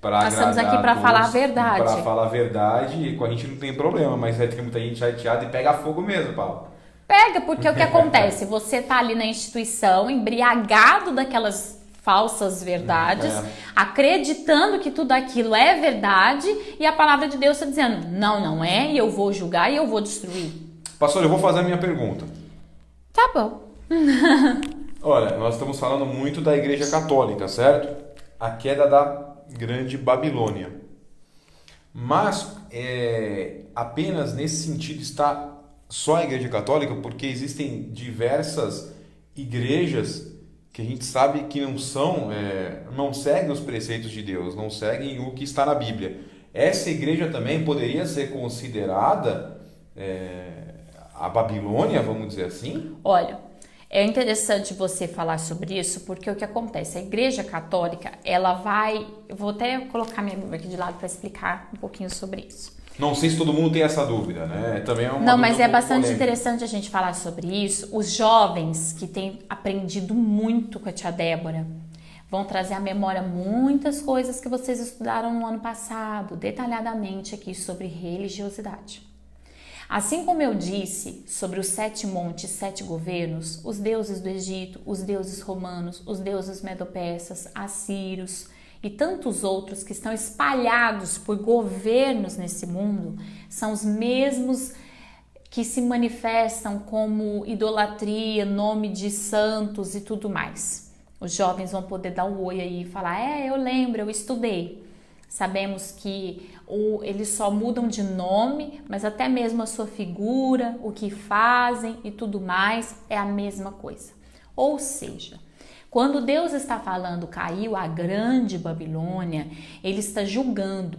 [SPEAKER 1] Nós estamos aqui para falar a verdade.
[SPEAKER 2] Para falar a verdade, e com a gente não tem problema, mas vai ter muita gente chateada e pega fogo mesmo, Paulo.
[SPEAKER 1] Pega, porque o que acontece? Você tá ali na instituição, embriagado daquelas falsas verdades, acreditando que tudo aquilo é verdade, e a palavra de Deus está dizendo, não é, e eu vou julgar e eu vou destruir.
[SPEAKER 2] Pastor, eu vou fazer a minha pergunta.
[SPEAKER 1] Tá bom.
[SPEAKER 2] Olha, nós estamos falando muito da Igreja Católica, certo? A queda da Grande Babilônia. Mas apenas nesse sentido está só a Igreja Católica, porque existem diversas igrejas que a gente sabe que não seguem os preceitos de Deus, não seguem o que está na Bíblia. Essa igreja também poderia ser considerada a Babilônia, vamos dizer assim?
[SPEAKER 1] Olha, é interessante você falar sobre isso, porque o que acontece? A Igreja Católica, ela vai... Eu vou até colocar minha Bíblia aqui de lado para explicar um pouquinho sobre isso.
[SPEAKER 2] Não sei se todo mundo tem essa dúvida, né? Também é uma
[SPEAKER 1] Não, mas
[SPEAKER 2] dúvida
[SPEAKER 1] é
[SPEAKER 2] um pouco
[SPEAKER 1] bastante
[SPEAKER 2] polêmica.
[SPEAKER 1] interessante a gente falar sobre isso. Os jovens que têm aprendido muito com a tia Débora vão trazer à memória muitas coisas que vocês estudaram no ano passado, detalhadamente aqui sobre religiosidade. Assim como eu disse sobre os 7 montes, 7 governos, os deuses do Egito, os deuses romanos, os deuses medo-persas, assírios e tantos outros que estão espalhados por governos nesse mundo, são os mesmos que se manifestam como idolatria, nome de santos e tudo mais. Os jovens vão poder dar o oi aí e falar, eu lembro, eu estudei. Sabemos que eles só mudam de nome, mas até mesmo a sua figura, o que fazem e tudo mais é a mesma coisa. Ou seja, quando Deus está falando caiu a grande Babilônia, ele está julgando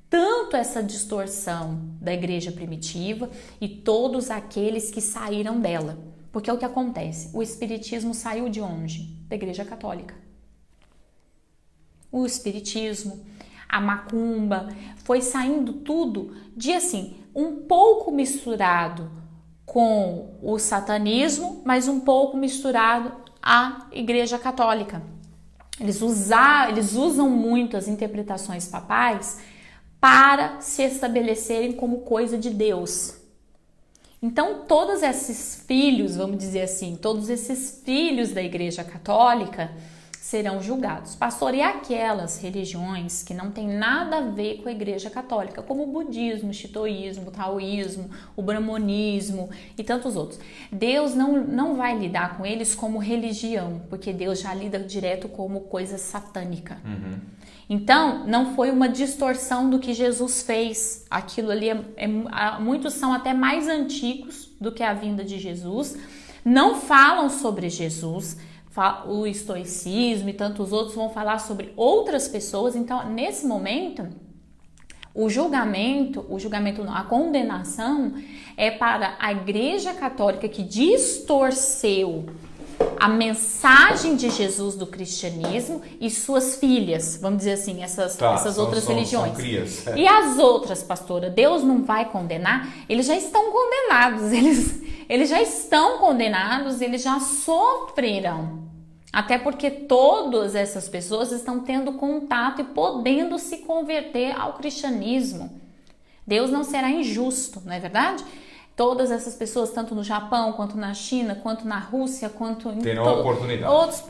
[SPEAKER 1] tanto essa distorção da igreja primitiva e todos aqueles que saíram dela. Porque é o que acontece, o espiritismo saiu de onde? Da Igreja Católica. O espiritismo, a macumba, foi saindo tudo de assim, um pouco misturado com o satanismo, mas um pouco misturado à Igreja Católica. Eles usam muito as interpretações papais para se estabelecerem como coisa de Deus. Então, todos esses filhos, vamos dizer assim, todos esses filhos da Igreja Católica serão julgados. Pastor, e aquelas religiões que não tem nada a ver com a Igreja Católica, como o budismo, o shintoísmo, o taoísmo, o brahmanismo e tantos outros. Deus não vai lidar com eles como religião, porque Deus já lida direto como coisa satânica. Então, não foi uma distorção do que Jesus fez. Aquilo ali, muitos são até mais antigos do que a vinda de Jesus, não falam sobre Jesus. O estoicismo e tantos outros vão falar sobre outras pessoas. Então, nesse momento, a condenação é para a Igreja Católica que distorceu a mensagem de Jesus do cristianismo e suas filhas, vamos dizer assim, essas outras religiões.
[SPEAKER 2] São crias.
[SPEAKER 1] E as outras, pastora, Deus não vai condenar? Eles já estão condenados, eles já estão condenados, eles já sofreram. Até porque todas essas pessoas estão tendo contato e podendo se converter ao cristianismo. Deus não será injusto, não é verdade? Todas essas pessoas, tanto no Japão, quanto na China, quanto na Rússia, quanto em outros,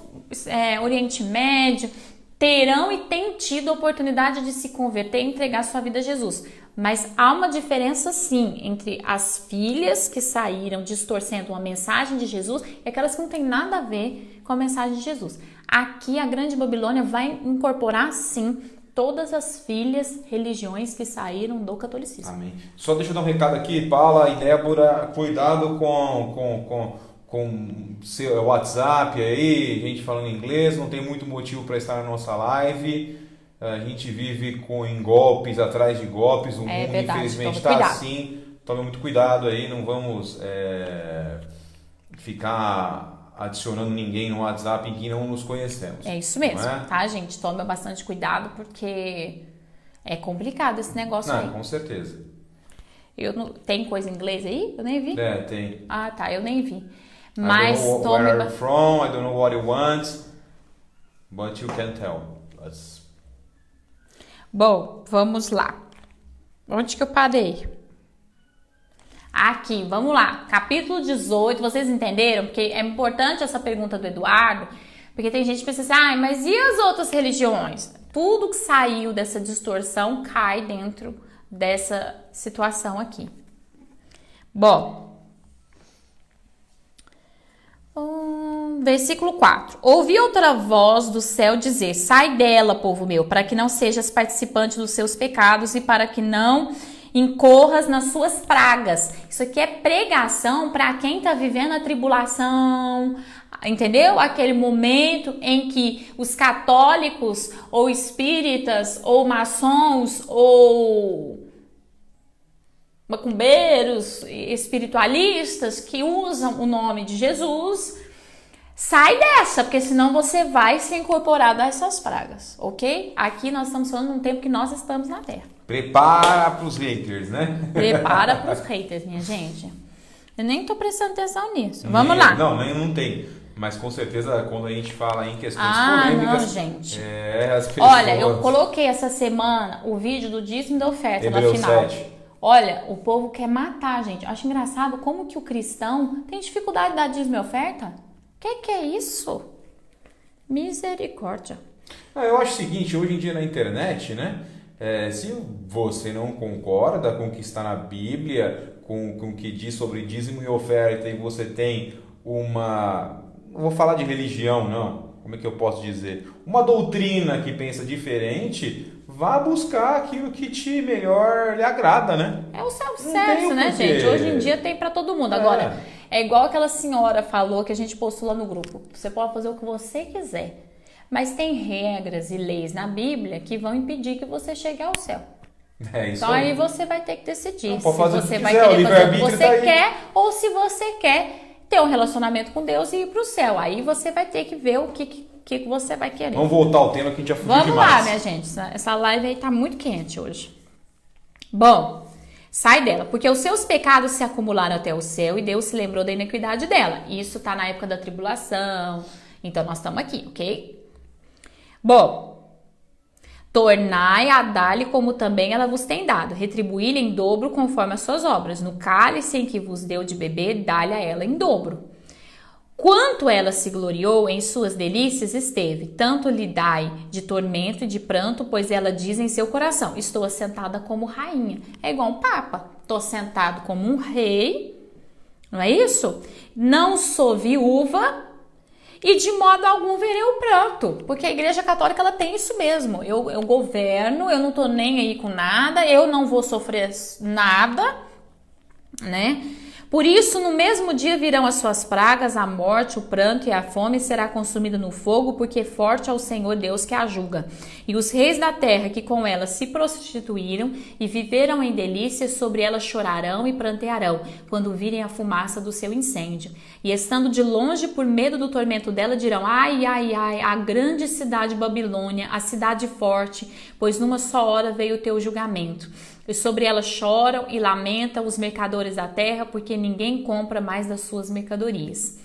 [SPEAKER 1] Oriente Médio, terão e têm tido a oportunidade de se converter e entregar sua vida a Jesus. Mas há uma diferença, sim, entre as filhas que saíram distorcendo uma mensagem de Jesus e aquelas que não têm nada a ver com a mensagem de Jesus. Aqui, a Grande Babilônia vai incorporar, sim, todas as filhas, religiões que saíram do catolicismo.
[SPEAKER 2] Amém. Só deixa eu dar um recado aqui, Paula e Débora, cuidado com seu WhatsApp aí, gente falando inglês, não tem muito motivo para estar na nossa live. A gente vive em golpes, atrás de golpes, o mundo
[SPEAKER 1] verdade,
[SPEAKER 2] infelizmente está assim. Tome muito cuidado aí, não vamos ficar adicionando ninguém no WhatsApp em que não nos conhecemos.
[SPEAKER 1] É isso mesmo,
[SPEAKER 2] não é?
[SPEAKER 1] Tá, gente? Tome bastante cuidado porque é complicado esse negócio aí.
[SPEAKER 2] Com certeza.
[SPEAKER 1] Tem coisa em inglês aí? Eu nem vi.
[SPEAKER 2] Tem.
[SPEAKER 1] Ah, tá, eu nem vi.
[SPEAKER 2] Mas
[SPEAKER 1] Mas
[SPEAKER 2] I don't know where you're from, I don't know what you want, but you can tell us.
[SPEAKER 1] Bom, vamos lá. Onde que eu parei? Aqui, vamos lá. Capítulo 18, vocês entenderam? Porque é importante essa pergunta do Eduardo, porque tem gente que pensa assim, mas e as outras religiões? Tudo que saiu dessa distorção cai dentro dessa situação aqui. Bom, versículo 4. Ouvi outra voz do céu dizer: sai dela, povo meu, para que não sejas participante dos seus pecados e para que não incorras nas suas pragas. Isso aqui é pregação para quem está vivendo a tribulação, entendeu? Aquele momento em que os católicos ou espíritas ou maçons ou macumbeiros, espiritualistas que usam o nome de Jesus, sai dessa, porque senão você vai ser incorporado a essas pragas, ok? Aqui nós estamos falando de um tempo que nós estamos na Terra.
[SPEAKER 2] Prepara para os haters, né?
[SPEAKER 1] Prepara para os haters, minha gente. Eu nem tô prestando atenção nisso. Vamos lá.
[SPEAKER 2] Não tem. Mas com certeza quando a gente fala em questões
[SPEAKER 1] não,
[SPEAKER 2] polêmicas...
[SPEAKER 1] gente.
[SPEAKER 2] As pessoas...
[SPEAKER 1] Olha, eu coloquei essa semana o vídeo do dízimo e da oferta na final.
[SPEAKER 2] 7.
[SPEAKER 1] Olha, o povo quer matar, gente. Eu acho engraçado como que o cristão tem dificuldade de dar dízimo e oferta. Que é isso? Misericórdia.
[SPEAKER 2] Eu acho o seguinte, hoje em dia na internet, né? Se você não concorda com o que está na Bíblia, com o que diz sobre dízimo e oferta, e você tem uma... Não vou falar de religião, não. Como é que eu posso dizer? Uma doutrina que pensa diferente... Vá buscar aquilo que te melhor lhe agrada, né?
[SPEAKER 1] É o self-service, né, gente? Hoje em dia tem pra todo mundo. Agora, é igual aquela senhora falou que a gente postou lá no grupo. Você pode fazer o que você quiser. Mas tem regras e leis na Bíblia que vão impedir que você chegue ao céu. Então aí você vai ter que decidir se você vai querer fazer o que você quer ou se você quer ter um relacionamento com Deus e ir pro céu. Aí você vai ter que ver o que você vai querer.
[SPEAKER 2] Vamos voltar ao tema que a gente já fugiu demais.
[SPEAKER 1] Vamos lá, minha gente. Essa live aí tá muito quente hoje. Bom, sai dela, porque os seus pecados se acumularam até o céu e Deus se lembrou da iniquidade dela. Isso tá na época da tribulação. Então nós estamos aqui, ok? Bom, tornai a dar-lhe como também ela vos tem dado. Retribuí-lhe em dobro conforme as suas obras. No cálice em que vos deu de beber, dá-lhe a ela em dobro. Quanto ela se gloriou em suas delícias esteve, tanto lhe dai de tormento e de pranto, pois ela diz em seu coração, estou assentada como rainha. É igual um papa, estou sentado como um rei, não é isso? Não sou viúva e de modo algum verei o pranto, porque a Igreja Católica ela tem isso mesmo, eu governo, eu não estou nem aí com nada, eu não vou sofrer nada, né? Por isso, no mesmo dia virão as suas pragas, a morte, o pranto e a fome será consumida no fogo, porque forte é o Senhor Deus que a julga. E os reis da terra que com ela se prostituíram e viveram em delícias, sobre ela chorarão e prantearão, quando virem a fumaça do seu incêndio. E estando de longe por medo do tormento dela, dirão, ai, ai, ai, a grande cidade Babilônia, a cidade forte, pois numa só hora veio o teu julgamento. E sobre ela choram e lamentam os mercadores da terra, porque ninguém compra mais das suas mercadorias.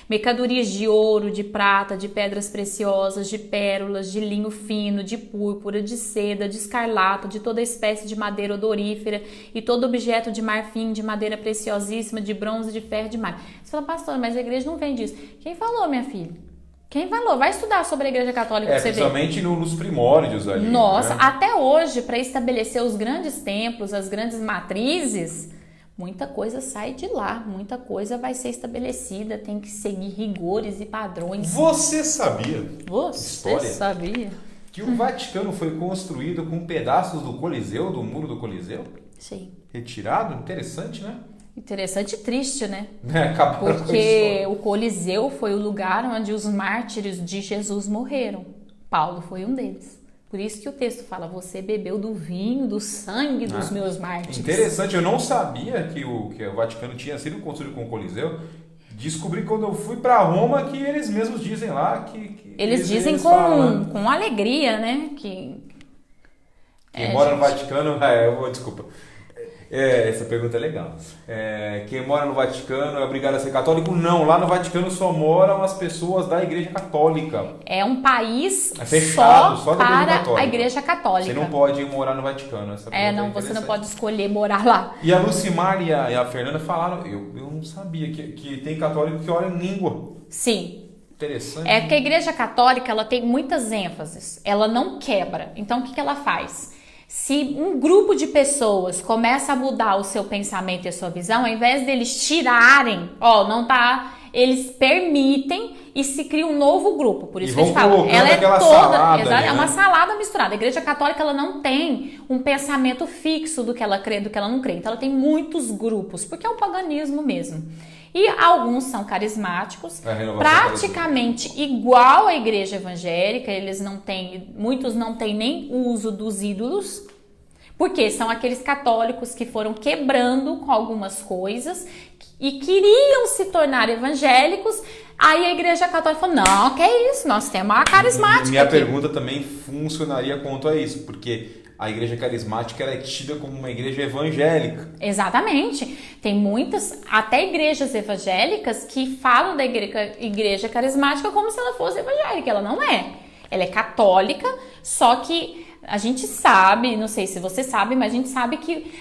[SPEAKER 1] Mercadorias de ouro, de prata, de pedras preciosas, de pérolas, de linho fino, de púrpura, de seda, de escarlata, de toda espécie de madeira odorífera e todo objeto de marfim, de madeira preciosíssima, de bronze, de ferro, de mar. Você fala, pastor, mas a igreja não vende isso. Quem falou, minha filha? Quem falou? Vai estudar sobre a Igreja Católica pra você ver.
[SPEAKER 2] Principalmente nos primórdios ali.
[SPEAKER 1] Nossa,
[SPEAKER 2] né?
[SPEAKER 1] Até hoje, para estabelecer os grandes templos, as grandes matrizes, muita coisa sai de lá, muita coisa vai ser estabelecida, tem que seguir rigores e padrões.
[SPEAKER 2] Você sabia?
[SPEAKER 1] Você sabia?
[SPEAKER 2] Que o Vaticano foi construído com pedaços do Coliseu, do muro do Coliseu?
[SPEAKER 1] Sim.
[SPEAKER 2] Retirado? Interessante, né?
[SPEAKER 1] Interessante e triste, né?
[SPEAKER 2] Acabaram
[SPEAKER 1] Porque o Coliseu foi o lugar onde os mártires de Jesus morreram. Paulo foi um deles. Por isso que o texto fala, você bebeu do vinho, do sangue dos meus mártires.
[SPEAKER 2] Interessante, eu não sabia que o Vaticano tinha sido construído com o Coliseu. Descobri quando eu fui para Roma que eles mesmos dizem lá que
[SPEAKER 1] eles dizem com alegria, né?
[SPEAKER 2] Quem mora no Vaticano... desculpa. Essa pergunta é legal. Quem mora no Vaticano é obrigado a ser católico? Não, lá no Vaticano só moram as pessoas da Igreja Católica.
[SPEAKER 1] É um país
[SPEAKER 2] fechado,
[SPEAKER 1] só para a Igreja Católica.
[SPEAKER 2] Você não pode morar no Vaticano.
[SPEAKER 1] Você não pode escolher morar lá.
[SPEAKER 2] E a Lucimar e a Fernanda falaram, eu não sabia, que tem católico que ora em língua.
[SPEAKER 1] Sim.
[SPEAKER 2] Interessante.
[SPEAKER 1] É que a Igreja Católica ela tem muitas ênfases, ela não quebra. Então o que ela faz? Se um grupo de pessoas começa a mudar o seu pensamento e a sua visão, ao invés deles tirarem, não tá eles permitem e se cria um novo grupo. Por isso
[SPEAKER 2] E
[SPEAKER 1] que a gente
[SPEAKER 2] vão
[SPEAKER 1] fala,
[SPEAKER 2] colocando
[SPEAKER 1] ela é
[SPEAKER 2] aquela
[SPEAKER 1] toda,
[SPEAKER 2] salada
[SPEAKER 1] exato,
[SPEAKER 2] ali,
[SPEAKER 1] é uma
[SPEAKER 2] né?
[SPEAKER 1] salada misturada. A Igreja Católica, ela não tem um pensamento fixo do que ela crê, do que ela não crê. Então ela tem muitos grupos, porque é o paganismo mesmo. E alguns são carismáticos,
[SPEAKER 2] A renovação
[SPEAKER 1] praticamente igual à igreja evangélica, muitos não têm nem uso dos ídolos, porque são aqueles católicos que foram quebrando com algumas coisas e queriam se tornar evangélicos. Aí a Igreja Católica falou, não, que é isso, nós temos uma carismática
[SPEAKER 2] Minha
[SPEAKER 1] aqui.
[SPEAKER 2] pergunta também funcionaria quanto a isso, porque a igreja carismática ela é tida como uma igreja evangélica.
[SPEAKER 1] Exatamente. Tem muitas, até igrejas evangélicas, que falam da igreja carismática como se ela fosse evangélica. Ela não é. Ela é católica, só que a gente sabe, não sei se você sabe, mas a gente sabe que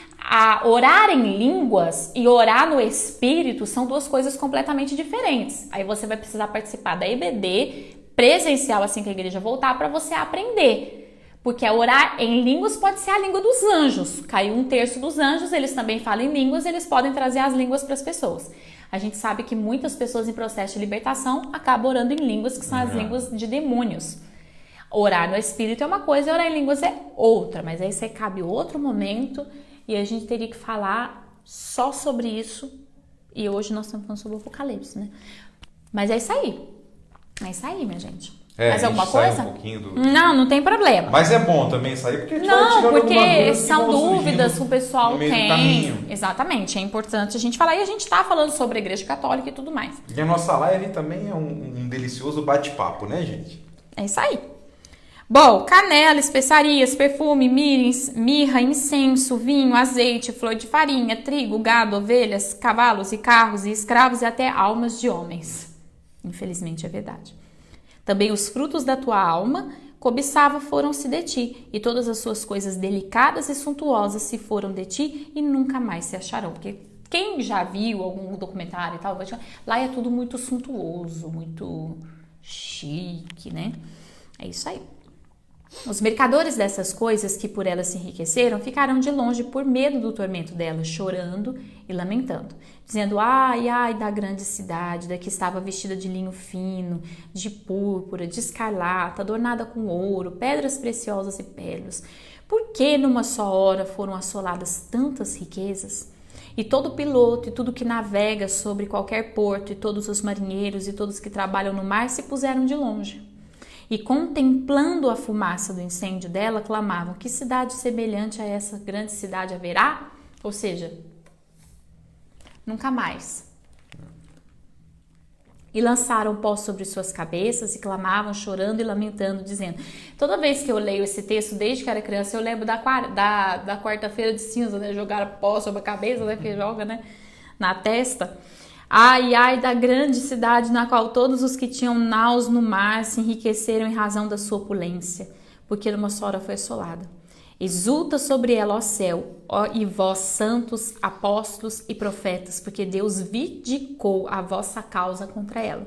[SPEAKER 1] orar em línguas e orar no Espírito são duas coisas completamente diferentes. Aí você vai precisar participar da EBD presencial assim que a igreja voltar para você aprender. Porque orar em línguas pode ser a língua dos anjos. Caiu 1/3 dos anjos, eles também falam em línguas, eles podem trazer as línguas para as pessoas. A gente sabe que muitas pessoas em processo de libertação acabam orando em línguas, que são as línguas de demônios. Orar no Espírito é uma coisa e orar em línguas é outra. Mas aí você cabe outro momento e a gente teria que falar só sobre isso. E hoje nós estamos falando sobre o Apocalipse, né? Mas é isso aí. É isso aí, minha gente. Mais alguma coisa?
[SPEAKER 2] Um pouquinho do...
[SPEAKER 1] Não tem problema.
[SPEAKER 2] Mas é bom também sair, porque a gente vai
[SPEAKER 1] Não,
[SPEAKER 2] tirando
[SPEAKER 1] porque
[SPEAKER 2] algumas dúvidas
[SPEAKER 1] são
[SPEAKER 2] que vão
[SPEAKER 1] dúvidas que
[SPEAKER 2] surgindo
[SPEAKER 1] o pessoal
[SPEAKER 2] no meio do
[SPEAKER 1] tem.
[SPEAKER 2] caminho.
[SPEAKER 1] Exatamente, é importante a gente falar. E a gente tá falando sobre a Igreja Católica e tudo mais.
[SPEAKER 2] E a nossa live também é um delicioso bate-papo, né, gente?
[SPEAKER 1] É isso aí. Bom, canela, especiarias, perfume, mirra, incenso, vinho, azeite, flor de farinha, trigo, gado, ovelhas, cavalos e carros e escravos e até almas de homens. Infelizmente é verdade. Também os frutos da tua alma cobiçava foram-se de ti, e todas as suas coisas delicadas e suntuosas se foram de ti e nunca mais se acharão. Porque quem já viu algum documentário e tal, lá é tudo muito suntuoso, muito chique, né? É isso aí. Os mercadores dessas coisas que por elas se enriqueceram ficaram de longe por medo do tormento delas, chorando e lamentando, dizendo, ai, ai da grande cidade, da que estava vestida de linho fino, de púrpura, de escarlata, adornada com ouro, pedras preciosas e pérolas. Por que numa só hora foram assoladas tantas riquezas? E todo piloto e tudo que navega sobre qualquer porto, e todos os marinheiros e todos que trabalham no mar se puseram de longe. E contemplando a fumaça do incêndio dela, clamavam, que cidade semelhante a essa grande cidade haverá? Ou seja, nunca mais. E lançaram pó sobre suas cabeças e clamavam, chorando e lamentando, dizendo... Toda vez que eu leio esse texto, desde que era criança, eu lembro da quarta-feira de cinza, né? Jogaram pó sobre a cabeça, né? Que joga, né? Na testa... Ai, ai da grande cidade na qual todos os que tinham naus no mar se enriqueceram em razão da sua opulência, porque numa só hora foi assolada. Exulta sobre ela, ó céu, ó, e vós santos, apóstolos e profetas, porque Deus vindicou a vossa causa contra ela.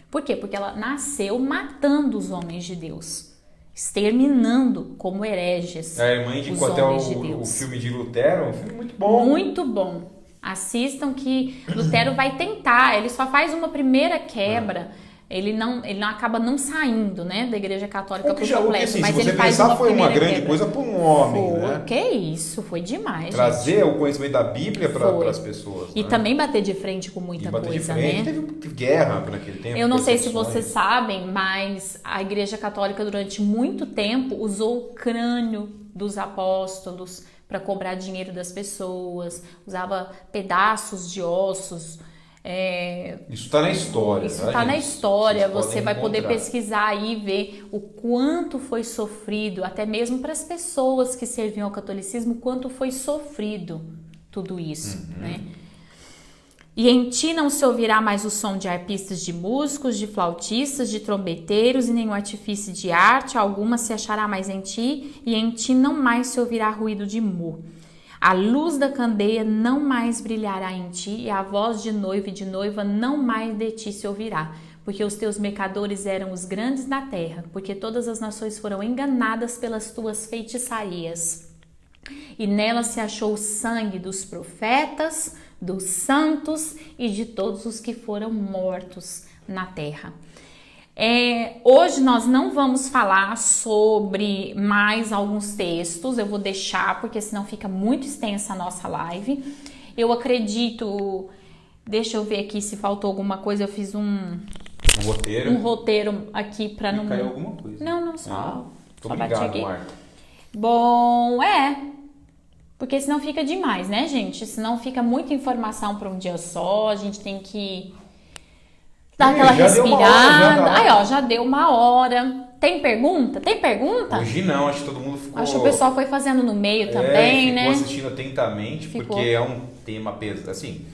[SPEAKER 1] Por quê? Porque ela nasceu matando os homens de Deus, exterminando como hereges.
[SPEAKER 2] A irmã indicou até o filme de Lutero, um filme muito bom.
[SPEAKER 1] Muito bom. Assistam que Lutero vai tentar, ele só faz uma primeira quebra, ele não acaba não saindo, né, da Igreja Católica por completo,
[SPEAKER 2] assim,
[SPEAKER 1] mas
[SPEAKER 2] se
[SPEAKER 1] ele
[SPEAKER 2] você
[SPEAKER 1] faz
[SPEAKER 2] pensar,
[SPEAKER 1] uma
[SPEAKER 2] foi uma
[SPEAKER 1] primeira
[SPEAKER 2] grande
[SPEAKER 1] quebra.
[SPEAKER 2] coisa para um homem,
[SPEAKER 1] Foi,
[SPEAKER 2] né?
[SPEAKER 1] Que isso, foi demais,
[SPEAKER 2] Trazer
[SPEAKER 1] gente.
[SPEAKER 2] o conhecimento da Bíblia para as pessoas.
[SPEAKER 1] E
[SPEAKER 2] né?
[SPEAKER 1] também bater de frente com muita coisa,
[SPEAKER 2] de frente.
[SPEAKER 1] né?
[SPEAKER 2] Teve guerra naquele tempo.
[SPEAKER 1] Eu não sei se vocês sabem, mas a Igreja Católica durante muito tempo usou o crânio dos apóstolos para cobrar dinheiro das pessoas, usava pedaços de ossos.
[SPEAKER 2] Isso está na história.
[SPEAKER 1] Isso
[SPEAKER 2] tá,
[SPEAKER 1] está na história, você vai poder
[SPEAKER 2] encontrar.
[SPEAKER 1] pesquisar aí e ver o quanto foi sofrido, até mesmo para as pessoas que serviam ao catolicismo, o quanto foi sofrido tudo isso, né? E em ti não se ouvirá mais o som de arpistas, de músicos, de flautistas, de trombeteiros, e nenhum artifício de arte alguma se achará mais em ti, e em ti não mais se ouvirá ruído de mur. A luz da candeia não mais brilhará em ti, e a voz de noivo e de noiva não mais de ti se ouvirá, porque os teus mercadores eram os grandes da terra, porque todas as nações foram enganadas pelas tuas feitiçarias. E nela se achou o sangue dos profetas, dos santos e de todos os que foram mortos na terra. Hoje nós não vamos falar sobre mais alguns textos, eu vou deixar porque senão fica muito extensa a nossa live. Eu acredito, deixa eu ver aqui se faltou alguma coisa, eu fiz um roteiro aqui para não...
[SPEAKER 2] Caiu alguma coisa?
[SPEAKER 1] Não, só
[SPEAKER 2] obrigado,
[SPEAKER 1] bati aqui.
[SPEAKER 2] Marta.
[SPEAKER 1] Bom, porque senão fica demais, né, gente? Senão fica muita informação para um dia só, a gente tem que dar aquela respirada. Já deu uma hora. Tem pergunta?
[SPEAKER 2] Hoje não, acho que todo mundo ficou...
[SPEAKER 1] Acho que o pessoal foi fazendo no meio também, né?
[SPEAKER 2] Ficou assistindo atentamente, porque é um tema pesado, assim...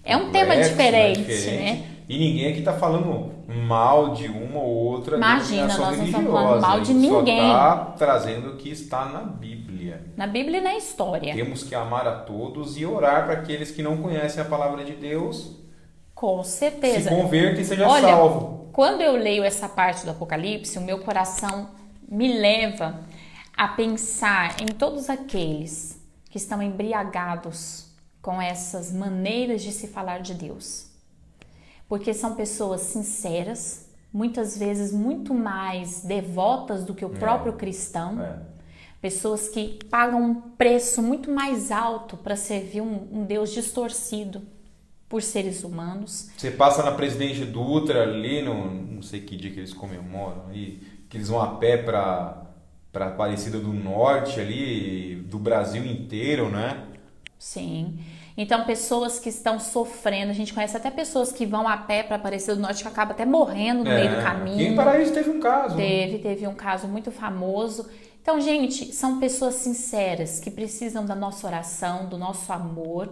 [SPEAKER 1] É um tema diferente, né?
[SPEAKER 2] E ninguém aqui tá falando mal de uma ou outra
[SPEAKER 1] Imagina, nós não
[SPEAKER 2] religiosa.
[SPEAKER 1] estamos falando mal de ninguém.
[SPEAKER 2] Só tá trazendo o que está na Bíblia.
[SPEAKER 1] Na Bíblia e na história.
[SPEAKER 2] Temos que amar a todos e orar para aqueles que não conhecem a palavra de Deus.
[SPEAKER 1] Com certeza.
[SPEAKER 2] Se converta e seja salvo.
[SPEAKER 1] Quando eu leio essa parte do Apocalipse, o meu coração me leva a pensar em todos aqueles que estão embriagados com essas maneiras de se falar de Deus. Porque são pessoas sinceras, muitas vezes muito mais devotas do que o próprio cristão. Pessoas que pagam um preço muito mais alto para servir um Deus distorcido por seres humanos.
[SPEAKER 2] Você passa na Presidente Dutra ali, não sei que dia que eles comemoram, aí, que eles vão a pé para Aparecida do Norte ali, do Brasil inteiro, né?
[SPEAKER 1] Sim. Então, pessoas que estão sofrendo, a gente conhece até pessoas que vão a pé para Aparecida do Norte que acabam até morrendo no meio do caminho.
[SPEAKER 2] Aqui em Paraíso teve um caso.
[SPEAKER 1] Teve um caso muito famoso. Então, gente, são pessoas sinceras que precisam da nossa oração, do nosso amor.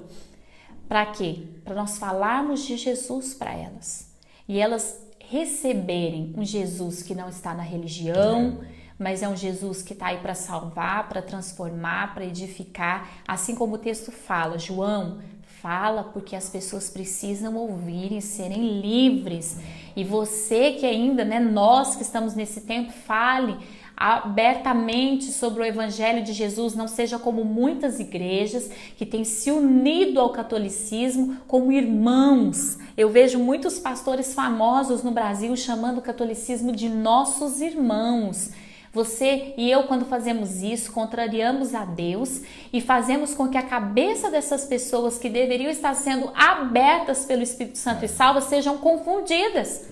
[SPEAKER 1] Para quê? Para nós falarmos de Jesus para elas. E elas receberem um Jesus que não está na religião, mas é um Jesus que está aí para salvar, para transformar, para edificar. Assim como o texto fala, João, fala porque as pessoas precisam ouvir e serem livres. E você que ainda, nós que estamos nesse tempo, fale abertamente sobre o Evangelho de Jesus, não seja como muitas igrejas que têm se unido ao catolicismo como irmãos. Eu vejo muitos pastores famosos no Brasil chamando o catolicismo de nossos irmãos. Você e eu, quando fazemos isso, contrariamos a Deus e fazemos com que a cabeça dessas pessoas que deveriam estar sendo abertas pelo Espírito Santo e salvas sejam confundidas.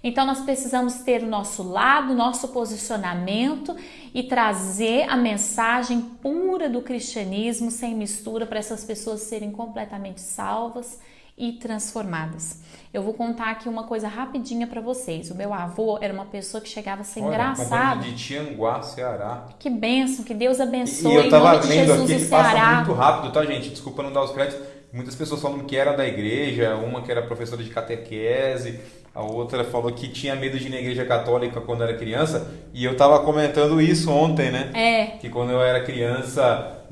[SPEAKER 1] Então nós precisamos ter o nosso lado, nosso posicionamento e trazer a mensagem pura do cristianismo sem mistura para essas pessoas serem completamente salvas e transformadas. Eu vou contar aqui uma coisa rapidinha para vocês. O meu avô era uma pessoa que chegava a ser engraçado.
[SPEAKER 2] De Tianguá, Ceará.
[SPEAKER 1] Que bênção, que Deus abençoe.
[SPEAKER 2] E eu tava
[SPEAKER 1] em
[SPEAKER 2] lendo
[SPEAKER 1] Jesus,
[SPEAKER 2] aqui, ele passa muito rápido, tá, gente? Desculpa não dar os créditos. Muitas pessoas falam que era da igreja, uma que era professora de catequese, a outra falou que tinha medo de ir na igreja católica quando era criança. E eu tava comentando isso ontem, né? Que quando eu era criança,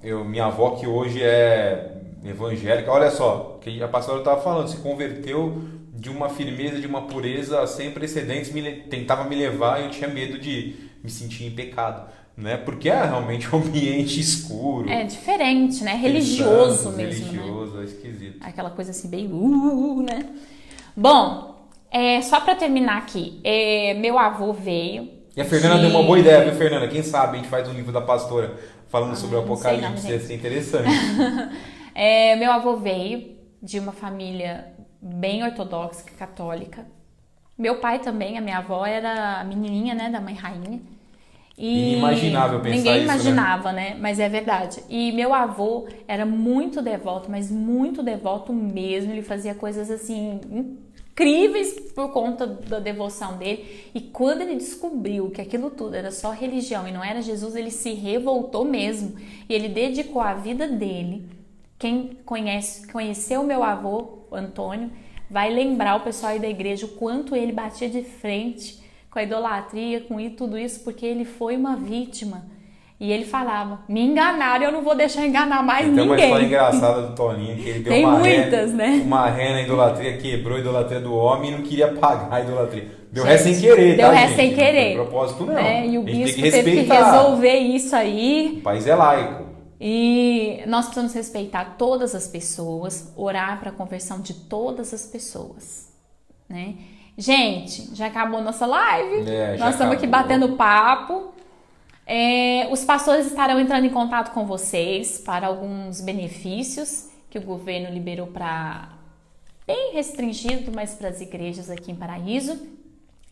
[SPEAKER 2] minha avó, que hoje é evangélica, olha só, que a pastora estava falando, se converteu de uma firmeza, de uma pureza sem precedentes, tentava me levar e eu tinha medo de me sentir em pecado, né? Porque é realmente um ambiente escuro.
[SPEAKER 1] É diferente, né? Religioso mesmo,
[SPEAKER 2] religioso,
[SPEAKER 1] né?
[SPEAKER 2] É esquisito.
[SPEAKER 1] Aquela coisa assim bem, né? Bom, só para terminar aqui, meu avô veio.
[SPEAKER 2] E a Fernanda deu uma boa ideia, viu, Fernanda? Quem sabe a gente faz um livro da pastora falando sobre o Apocalipse, ia ser interessante.
[SPEAKER 1] Meu avô veio de uma família bem ortodoxa, católica. Meu pai também, a minha avó era a menininha, né, da mãe rainha. E
[SPEAKER 2] inimaginável pensar
[SPEAKER 1] ninguém
[SPEAKER 2] isso,
[SPEAKER 1] imaginava, né? Mas é verdade. E meu avô era muito devoto, mas muito devoto mesmo. Ele fazia coisas assim incríveis por conta da devoção dele. E quando ele descobriu que aquilo tudo era só religião e não era Jesus, ele se revoltou mesmo. E ele dedicou a vida dele. Quem conheceu o meu avô, o Antônio, vai lembrar o pessoal aí da igreja o quanto ele batia de frente com a idolatria, com tudo isso, porque ele foi uma vítima. E ele falava, me enganaram, eu não vou deixar enganar mais ninguém.
[SPEAKER 2] Tem uma história engraçada do Toninho, que ele deu uma ré na idolatria, quebrou a idolatria do homem e não queria pagar a idolatria. Deu ré sem querer,
[SPEAKER 1] tá, gente? Deu ré
[SPEAKER 2] sem
[SPEAKER 1] querer.
[SPEAKER 2] Não foi propósito, não.
[SPEAKER 1] E o bispo teve que resolver isso aí.
[SPEAKER 2] O país é laico.
[SPEAKER 1] E nós precisamos respeitar todas as pessoas, orar para a conversão de todas as pessoas, né? Gente, já acabou nossa live. Nós estamos aqui batendo papo. Os pastores estarão entrando em contato com vocês para alguns benefícios que o governo liberou para bem restringido, mas para as igrejas aqui em Paraíso.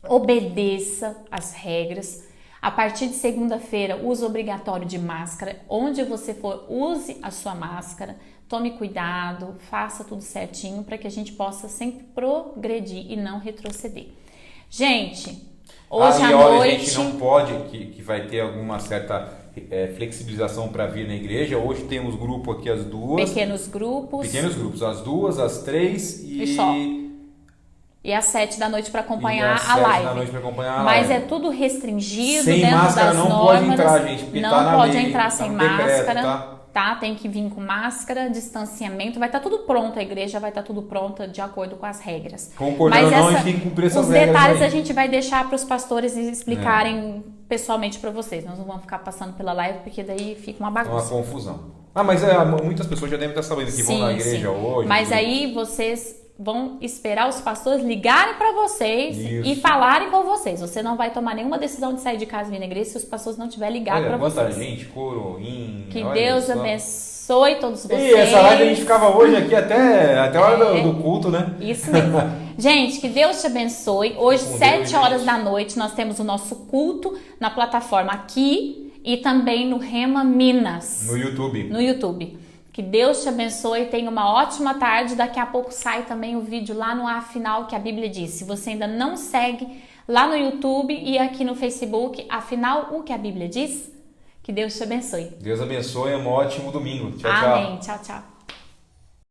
[SPEAKER 1] Obedeça as regras. A partir de segunda-feira, uso obrigatório de máscara. Onde você for, use a sua máscara. Tome cuidado, faça tudo certinho para que a gente possa sempre progredir e não retroceder. Gente, hoje à noite...
[SPEAKER 2] A gente não pode, que vai ter alguma certa flexibilização para vir na igreja. Hoje temos grupo aqui às 2.
[SPEAKER 1] Pequenos grupos.
[SPEAKER 2] Às 2, às 3
[SPEAKER 1] e só. E às 7 da noite para acompanhar
[SPEAKER 2] a
[SPEAKER 1] live.
[SPEAKER 2] 7 da noite para acompanhar a
[SPEAKER 1] Mas
[SPEAKER 2] live.
[SPEAKER 1] É tudo restringido
[SPEAKER 2] sem
[SPEAKER 1] dentro
[SPEAKER 2] máscara
[SPEAKER 1] das
[SPEAKER 2] não
[SPEAKER 1] normas.
[SPEAKER 2] Pode entrar, gente, porque
[SPEAKER 1] não
[SPEAKER 2] tá na
[SPEAKER 1] pode
[SPEAKER 2] lei,
[SPEAKER 1] entrar
[SPEAKER 2] tá
[SPEAKER 1] sem
[SPEAKER 2] no decreto,
[SPEAKER 1] máscara. Tá? Tem que vir com máscara, distanciamento. Vai estar tudo pronto, a igreja vai estar tudo pronta de acordo com as regras.
[SPEAKER 2] Concordando ou não, a gente tem que cumprir essas regras.
[SPEAKER 1] Os detalhes
[SPEAKER 2] aí.
[SPEAKER 1] A gente vai deixar para os pastores explicarem pessoalmente para vocês. Nós não vamos ficar passando pela live, porque daí fica uma bagunça.
[SPEAKER 2] Uma confusão. Mas muitas pessoas já devem estar sabendo que vão na igreja hoje.
[SPEAKER 1] Mas aí vocês vão esperar os pastores ligarem para vocês e falarem com vocês. Você não vai tomar nenhuma decisão de sair de casa e vir na igreja se os pastores não tiverem ligado para vocês.
[SPEAKER 2] Quanta gente, coroinha.
[SPEAKER 1] Que Deus abençoe todos vocês.
[SPEAKER 2] E essa live a gente ficava hoje aqui até a hora do culto, né?
[SPEAKER 1] Isso mesmo. Gente, que Deus te abençoe. Hoje, 7 horas da noite, nós temos o nosso culto na plataforma aqui e também no Rema Minas.
[SPEAKER 2] No YouTube.
[SPEAKER 1] Que Deus te abençoe, tenha uma ótima tarde. Daqui a pouco sai também o vídeo lá no Afinal que a Bíblia diz. Se você ainda não segue lá no YouTube e aqui no Facebook, Afinal o que a Bíblia diz, que Deus te abençoe.
[SPEAKER 2] Deus abençoe, um ótimo domingo. Tchau,
[SPEAKER 1] Amém. Tchau, tchau.